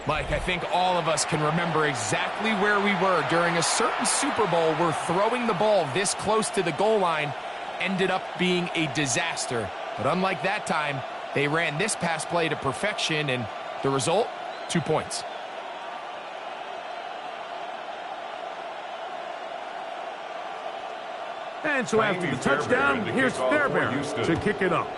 Mike, I think all of us can remember exactly where we were during a certain Super Bowl where throwing the ball this close to the goal line ended up being a disaster. But unlike that time, they ran this pass play to perfection, and the result, 2 points. And so after the touchdown, here's Fairbairn to kick it off.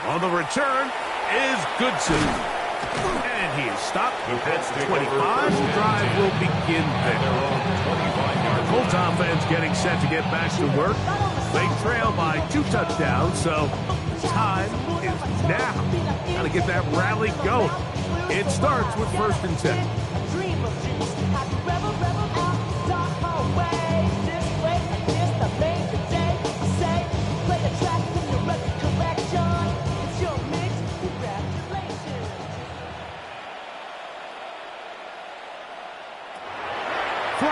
On the return is Goodson. And he is stopped at the 25. The drive will begin there. The Colts offense getting set to get back to work. They trail by 2 touchdowns, so time is now. Got to get that rally going. It starts with 1st and 10.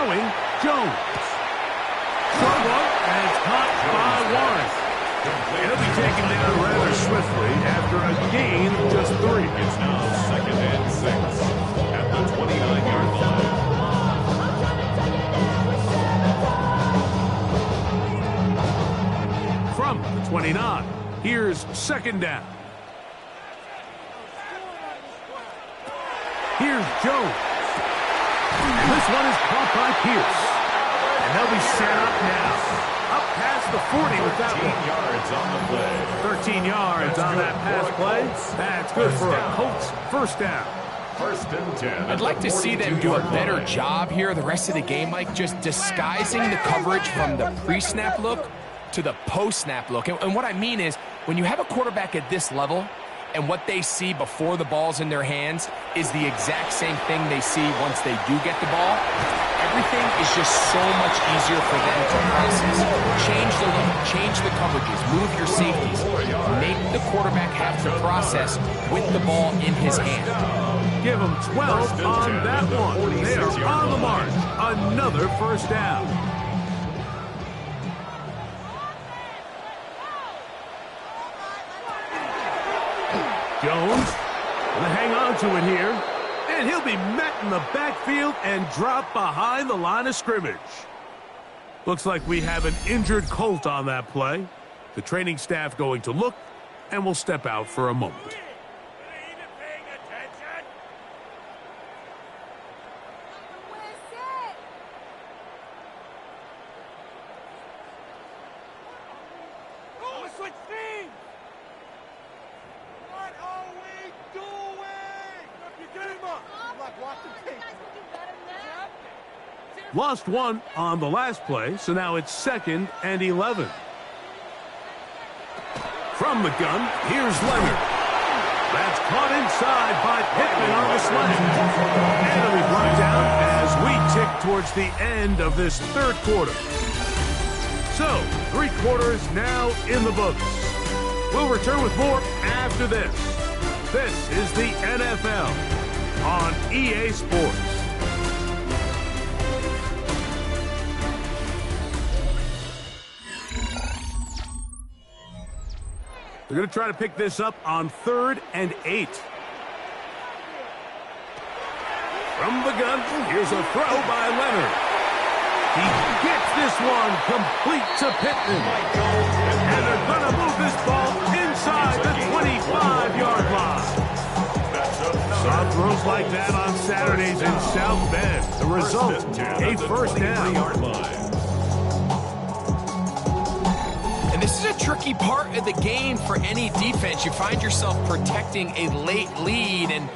Throwing, Jones. Short one, and it's caught by Warren. He'll be taken down rather swiftly after a gain of just 3. It's now 2nd and 6 at the 29-yard line. From the 29, here's 2nd down. Here's Jones. And this one is caught by Pierce. And they'll be set up now. Up past the 40 with that 13 one. 13 yards on the play. yards on that pass play. That's good for a Colts first down. 1st and 10. I'd like to see them do a better job here the rest of the game, Mike, just disguising the coverage from the pre-snap look to the post-snap look. And what I mean is, when you have a quarterback at this level, and what they see before the ball's in their hands is the exact same thing they see once they do get the ball, everything is just so much easier for them to process. Change the look, change the coverages, move your safeties. Make the quarterback have to process with the ball in his hand. Give them 12 on that one. They are on the march. Another first down. Jones will hang on to it here, and he'll be met in the backfield and dropped behind the line of scrimmage. Looks like we have an injured Colt on that play. The training staff going to look, and will step out for a moment. Lost one on the last play, so now it's 2nd and 11. From the gun, here's Leonard. That's caught inside by Pittman on the slant. And it'll be brought down as we tick towards the end of this 3rd quarter. So, 3 quarters now in the books. We'll return with more after this. This is the NFL on EA Sports. They're going to try to pick this up on 3rd and 8. From the gun, here's a throw by Leonard. He gets this one complete to Pittman. And they're going to move this ball inside the 25-yard line. Soft throws like that on Saturdays in South Bend. The result, a first down. This is a tricky part of the game for any defense. You find yourself protecting a late lead, and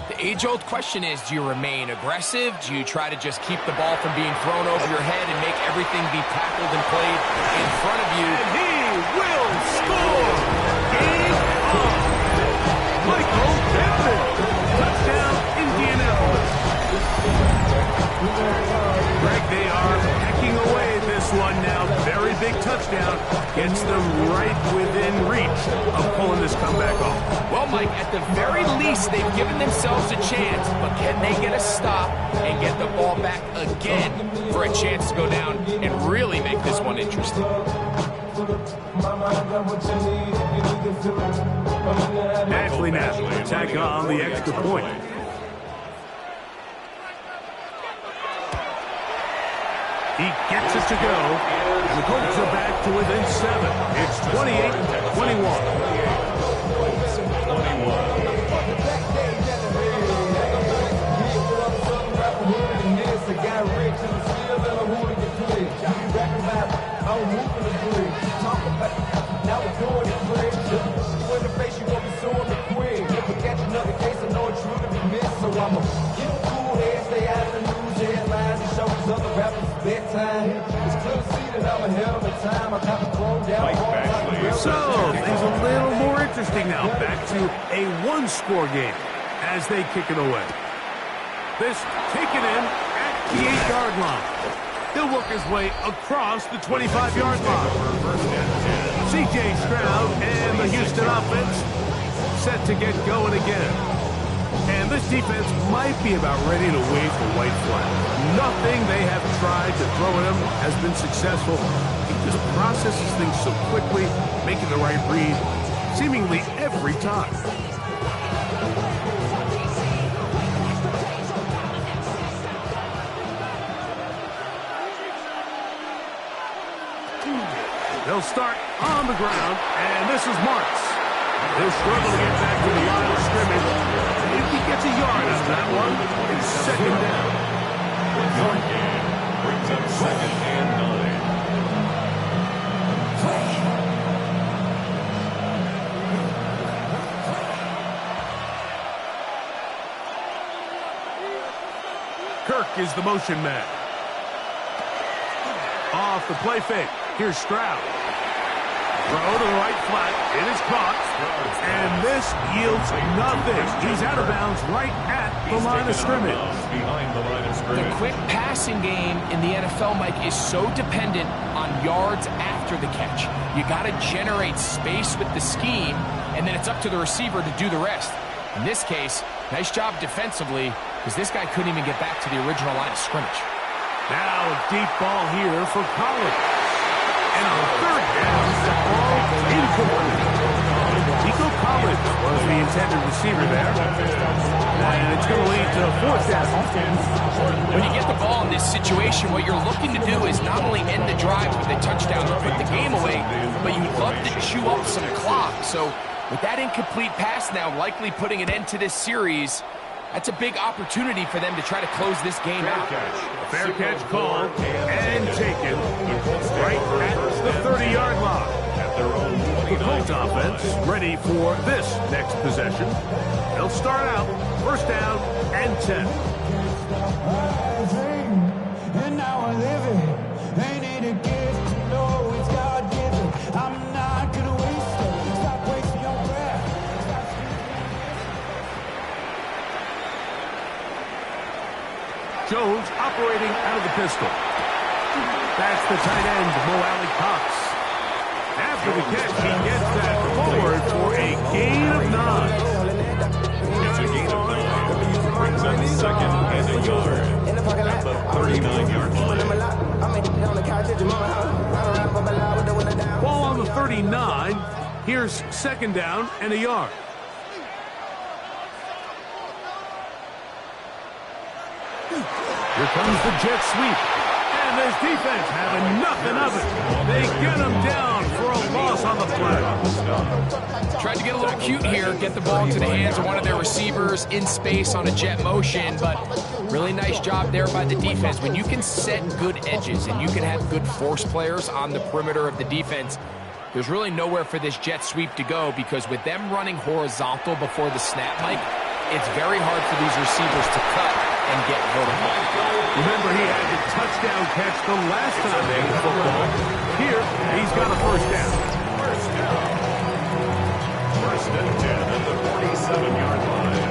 the age-old question is, do you remain aggressive? Do you try to just keep the ball from being thrown over your head and make everything be tackled and played in front of you? And he will score! Game on! Michael Pittman! Touchdown, Indianapolis! Greg, they are hacking away at this one now. Very big touchdown. Gets them right within reach of pulling this comeback off. Well, Mike, at the very least, they've given themselves a chance, but can they get a stop and get the ball back again for a chance to go down and really make this one interesting? Ashley now tack on the extra point. He gets it to go, and the Colts are back to within 7. It's 28-21. So, things a little more interesting now. Back to a one-score game as they kick it away. This taken in at the 8-yard line. He'll work his way across the 25-yard line. C.J. Stroud and the Houston offense set to get going again. And this defense might be about ready to wave the white flag. Nothing they have tried to throw at him has been successful. He just processes things so quickly, making the right read seemingly every time. They'll start on the ground, and this is Marks. He'll struggle to get back to the line of scrimmage. If he gets a yard out of that one, it's second down. Yard gain brings up 2nd and 9. Kirk is the motion man. Off the play fake. Here's Stroud. Throw to the right flat. It is caught. And this yields nothing. He's out of bounds right at the line of scrimmage. Behind the line of scrimmage. The quick passing game in the NFL, Mike, is so dependent on yards after the catch. You got to generate space with the scheme, and then it's up to the receiver to do the rest. In this case, nice job defensively, because this guy couldn't even get back to the original line of scrimmage. Now a deep ball here for Collins. And on third down, the ball incomplete. Nico Collins was the intended receiver there. And it's going to lead to a fourth down. When you get the ball in this situation, what you're looking to do is not only end the drive with a touchdown or put the game away, but you'd love to chew up some clock. So with that incomplete pass now likely putting an end to this series, that's a big opportunity for them to try to close this game out. Fair catch called and taken right at the 30-yard line. The Colts offense ready for this next possession. They'll start out first down and 10. And now I live it. Ain't it a gift? No, it's God-given. I'm not gonna waste it. Stop wasting your breath. Jones operating out of the pistol. That's the tight end, Mo Alley-Cox. After the catch, he gets that forward for a gain of 9. It's a gain of 9. Brings up 2nd and a yard at the 39-yard line. Ball on the 39. Here's 2nd down and a yard. Here comes the jet sweep. And this defense having nothing of it. They get him down for a loss on the play. Tried to get a little cute here, get the ball into the hands of one of their receivers in space on a jet motion, but really nice job there by the defense. When you can set good edges and you can have good force players on the perimeter of the defense, there's really nowhere for this jet sweep to go, because with them running horizontal before the snap, Mike, it's very hard for these receivers to cut and get vertical. Remember, he had the touchdown catch the last time they had football. Here, he's got a first down. First and 10 at the 47-yard line.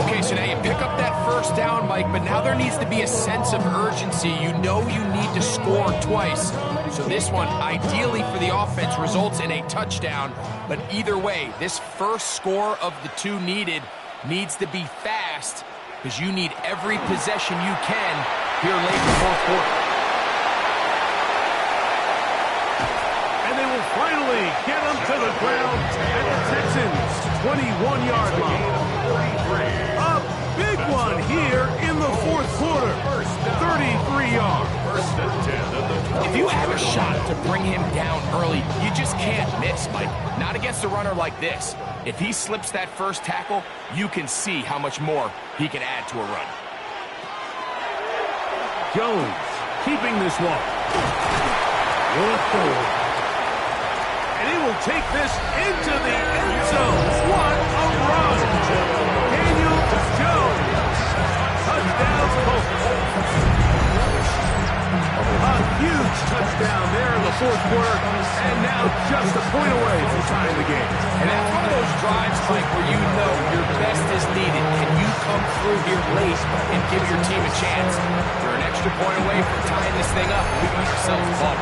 Okay, so now you pick up that first down, Mike, but now there needs to be a sense of urgency. You know you need to score twice. So this one, ideally for the offense, results in a touchdown. But either way, this first score of the two needed needs to be fast, because you need every possession you can here late in the fourth quarter. And they will finally get him to the ground at the Texans' 21-yard line. A big one here in the fourth quarter. 33 yards. If you have a shot to bring him down early, you just can't miss, Mike. Not against a runner like this. If he slips that first tackle, you can see how much more he can add to a run. Jones keeping this one. Going forward. And he will take this into the end zone. What a run! Daniel Jones. Touchdown Colts. A huge touchdown there in the fourth quarter, and now just a point away from tying the game. And that's one of those drives, Mike, where you know your best is needed. Can you come through here late and give your team a chance? You're an extra point away from tying this thing up. You got yourself a ball.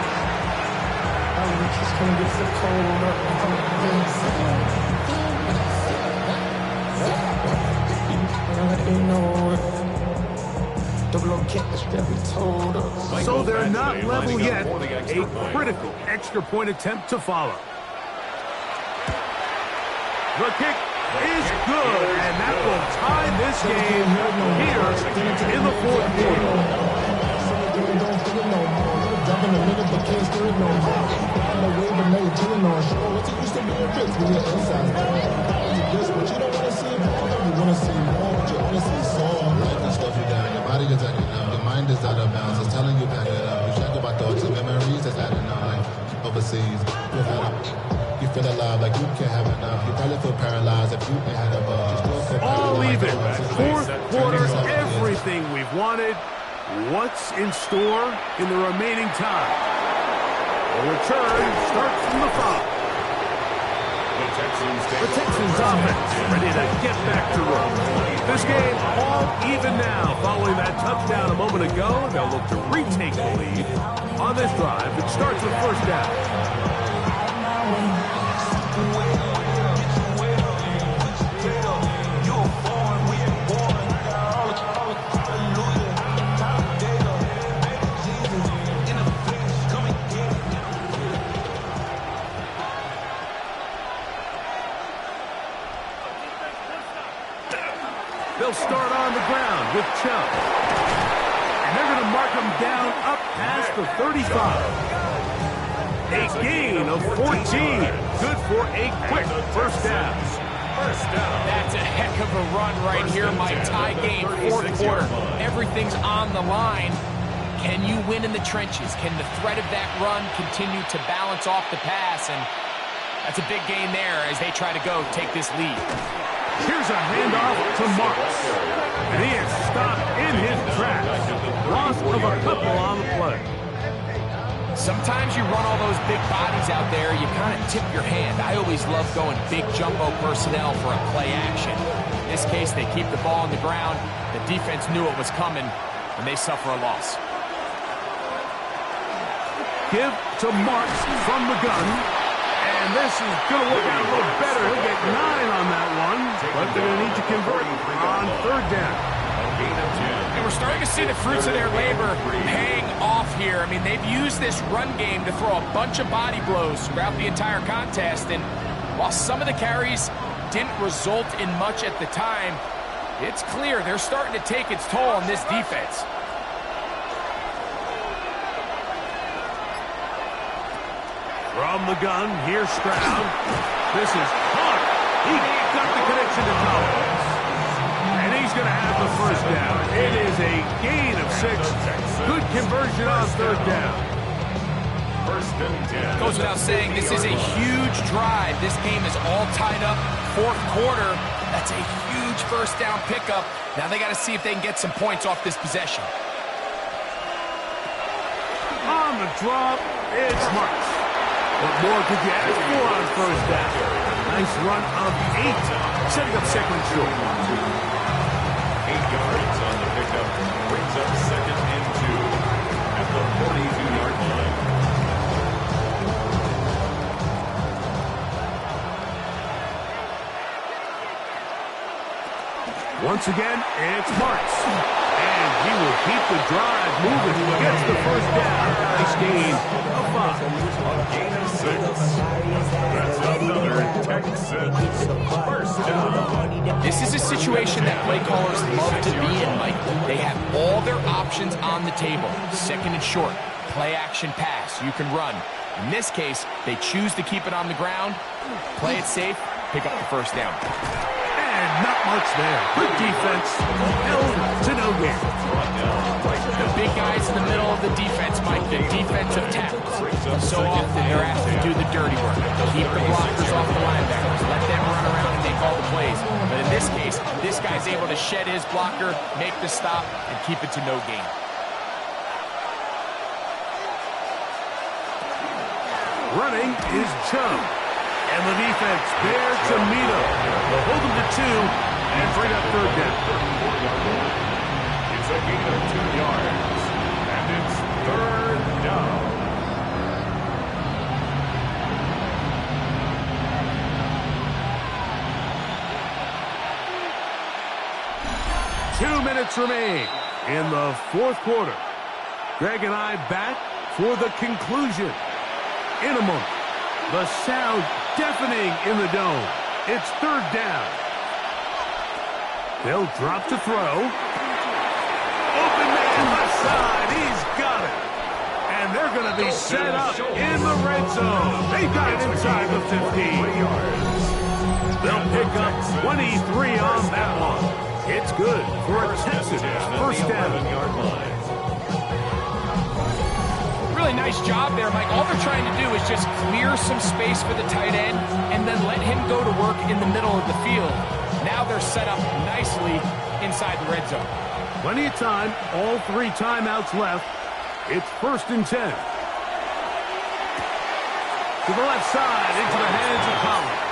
So they're not level yet. A critical extra point attempt to follow. The kick is good, and that will tie this game here in the fourth quarter. Your body is acting up, your mind is out of bounds. It's telling you back it up. You check about thoughts and memories that's adding up. Like overseas, you feel alive like you can't have enough. You probably feel paralyzed if you ain't had a buzz. All even. Fourth quarter, everything we've wanted. What's in store in the remaining time? A return starts from the 5. The Texans offense ready to get back to work. This game all even now. Following that touchdown a moment ago, they'll look to retake the lead. On this drive, it starts with first down. They'll start on the ground with Chubb. And they're going to mark him down up past the 35. A gain of 14. Good for a quick first down. That's a heck of a run right here, Mike. Tie game, fourth quarter. Everything's on the line. Can you win in the trenches? Can the threat of that run continue to balance off the pass? And that's a big gain there as they try to go take this lead. Here's a handoff to Marks. And he is stopped in his tracks. Loss of a couple on the play. Sometimes you run all those big bodies out there, you kind of tip your hand. I always love going big jumbo personnel for a play action. In this case, they keep the ball on the ground. The defense knew it was coming, and they suffer a loss. Give to Marks from the gun. And this is going to work out a little better. He'll get 9 on that one, but they're going to need to convert on third down. And we're starting to see the fruits of their labor paying off here. I mean, they've used this run game to throw a bunch of body blows throughout the entire contest. And while some of the carries didn't result in much at the time, it's clear they're starting to take its toll on this defense. From the gun, here's Stroud. This is caught. He got the connection to Collins. And he's going to have the first down. It is a gain of 6. Good conversion on third down. First and 10. Goes without saying, this is a huge drive. This game is all tied up. Fourth quarter, that's a huge first down pickup. Now they got to see if they can get some points off this possession. On the drop, it's Marks. What more could you ask for on first down? Nice run of 8, setting up second and short. 8 yards on the pickup. Brings up second and 2 at the 42-yard line. Once again, it's Marks. And he will keep the drive moving. He gets the first down. Nice gain of 5. A gain of 6. That's another Texans first down. This is a situation that play callers love to be in, Mike. They have all their options on the table. Second and short, play action pass, you can run. In this case, they choose to keep it on the ground, play it safe, pick up the first down. And not much there. Good defense. Held to no gain. The big guys in the middle of the defense, Mike, the defensive tackles. So often they're asked to do the dirty work. Keep the blockers off the linebackers. Let them run around and make all the plays. But in this case, this guy's able to shed his blocker, make the stop, and keep it to no gain. Running is Chubb. And the defense there to meet him. They'll hold him to 2 and bring up third down. It's a gain of 2 yards. And it's third down. Two minutes remain in the fourth quarter. Greg and I back for the conclusion. In a moment, the sound deafening in the dome. It's third down. They'll drop to throw. Open man left side. He's got it. And they're going to be set up in the red zone. They've got it inside the 15. They'll pick up 23 on that one. It's good for a Texans first down. Really nice job there, Mike. All they're trying to do is just clear some space for the tight end and then let him go to work in the middle of the field. Now they're set up nicely inside the red zone. Plenty of time. All 3 timeouts left. It's 1st and 10. To the left side, into the hands of Collins.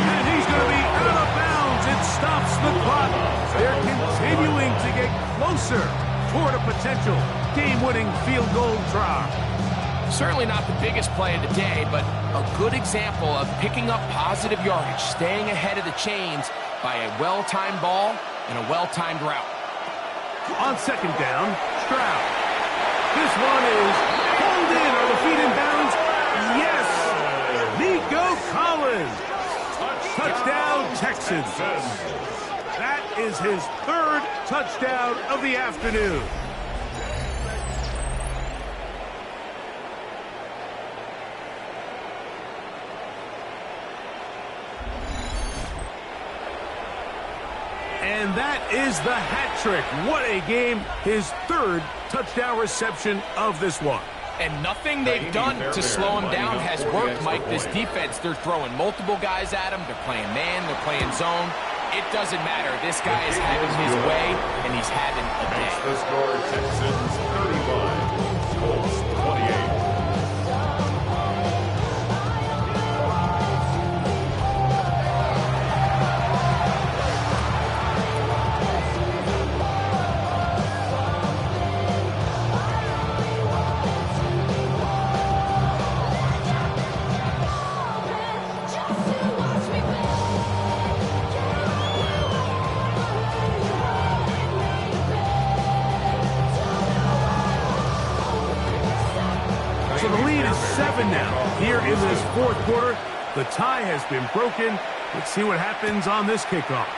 And he's going to be out of bounds. It stops the clock. They're continuing to get closer toward a potential game-winning field goal try. Certainly not the biggest play of the day, but a good example of picking up positive yardage, staying ahead of the chains by a well-timed ball and a well-timed route. On second down, Stroud. This one is pulled in. Are the feet in bounds? Yes! Nico Collins. Touchdown, Texans. That is his 3rd touchdown of the afternoon. And that is the hat trick. What a game. His 3rd touchdown reception of this one. And nothing they've done to slow him down has worked, Mike. This defense, they're throwing multiple guys at him. They're playing man. They're playing zone. It doesn't matter. This guy is having his way, and he's having a day. The score, Texans 35, Colts 28. So the lead is 7 now. Here in this fourth quarter, the tie has been broken. Let's see what happens on this kickoff.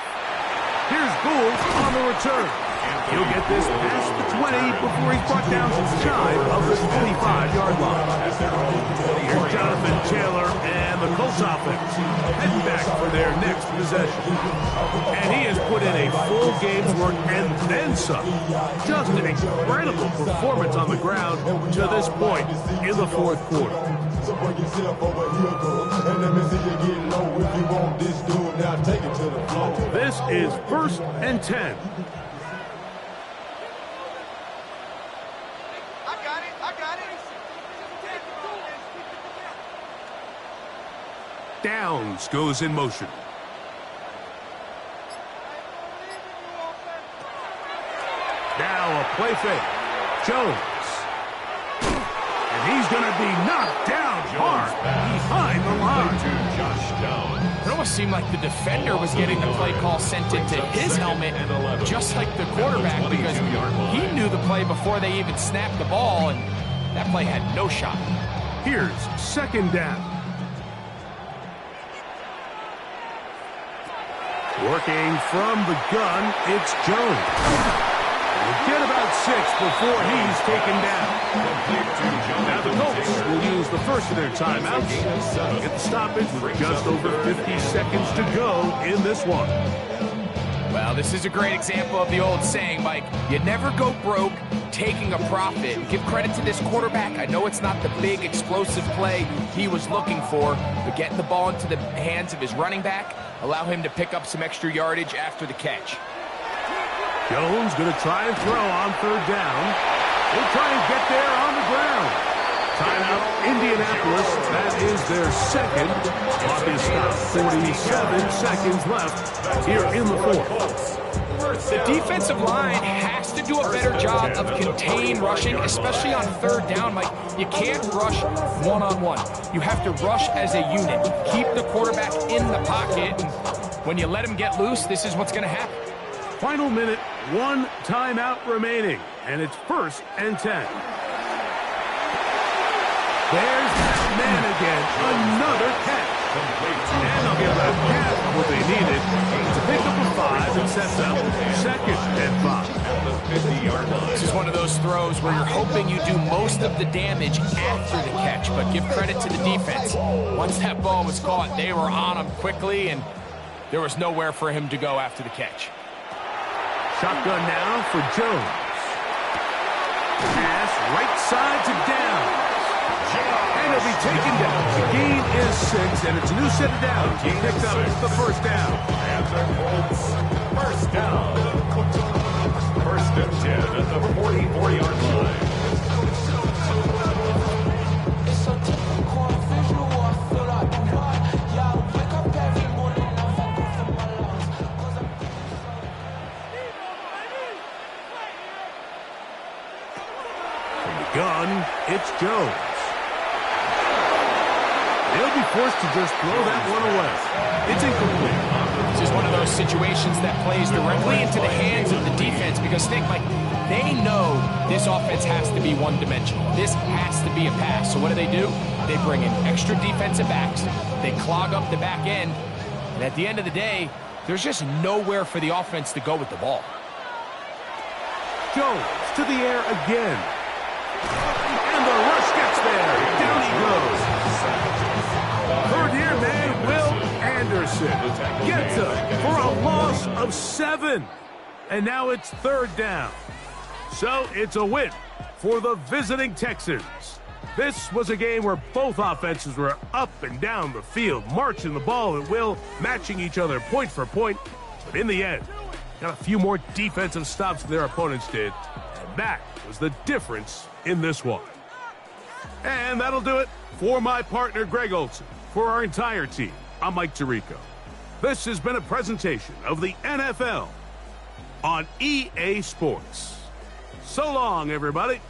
Here's Gould on the return. He'll get this past the 20 before he's brought down shy of the 25-yard line. Here's Jonathan Taylor and the Colts offense heading back for their next possession. And he has put in a full game's work and then some. Just an incredible performance on the ground to this point in the fourth quarter. So bring yourself over here, girl, and let me see you get low. If you want this dude, now take it to the floor. This is 1st and 10. Downs goes in motion. Now a play fake. Jones. And he's going to be knocked down hard behind the line. It almost seemed like the defender was getting the play call sent into his helmet, just like the quarterback, because he knew the play before they even snapped the ball, and that play had no shot. Here's 2nd down. Working from the gun, it's Jones. We'll get about 6 before he's taken down. Now the Colts will use the first of their timeouts. Get the stoppage with just over 50 seconds to go in this one. Well, this is a great example of the old saying, Mike. You never go broke taking a profit. Give credit to this quarterback. I know it's not the big explosive play he was looking for, but getting the ball into the hands of his running back, allow him to pick up some extra yardage after the catch. Jones going to try and throw on 3rd down. He'll try and get there on the ground. Timeout, Indianapolis. That is their 2nd. Clock is stopped. 47 seconds left here in the 4th. The defensive line has to do a better job of contained rushing, especially on 3rd down. Like, you can't rush one-on-one. You have to rush as a unit. Keep the quarterback in the pocket. And when you let him get loose, this is what's going to happen. Final minute, 1 timeout remaining, and it's 1st and 10. There's that man again, another catch. And they'll give that pass what they needed to pick up a 5 and sets up 2nd and 5. This is one of those throws where you're hoping you do most of the damage after the catch, but give credit to the defense. Once that ball was caught, they were on him quickly, and there was nowhere for him to go after the catch. Shotgun now for Jones. Pass right side to Downs. And he'll be taken down. The gain is 6, and it's a new set of downs. He picked up the 1st down. And the Colts, 1st down. 1st and 10 at the 44-yard line. From the gun, it's Jones. They'll be forced to just throw that one away. It's incomplete. This is one of those situations that plays directly into the hands of the defense because they know this offense has to be one-dimensional. This has to be a pass. So what do? They bring in extra defensive backs. They clog up the back end. And at the end of the day, there's just nowhere for the offense to go with the ball. Jones to the air again. And the rush gets there. Down he goes. Third-year man, Will Anderson, gets him for a loss of 7. And now it's 3rd down. So it's a win for the visiting Texans. This was a game where both offenses were up and down the field, marching the ball at will, matching each other point for point. But in the end, got a few more defensive stops than their opponents did. And that was the difference in this one. And that'll do it for my partner, Greg Olson. For our entire team, I'm Mike Tirico. This has been a presentation of the NFL on EA Sports. So long, everybody.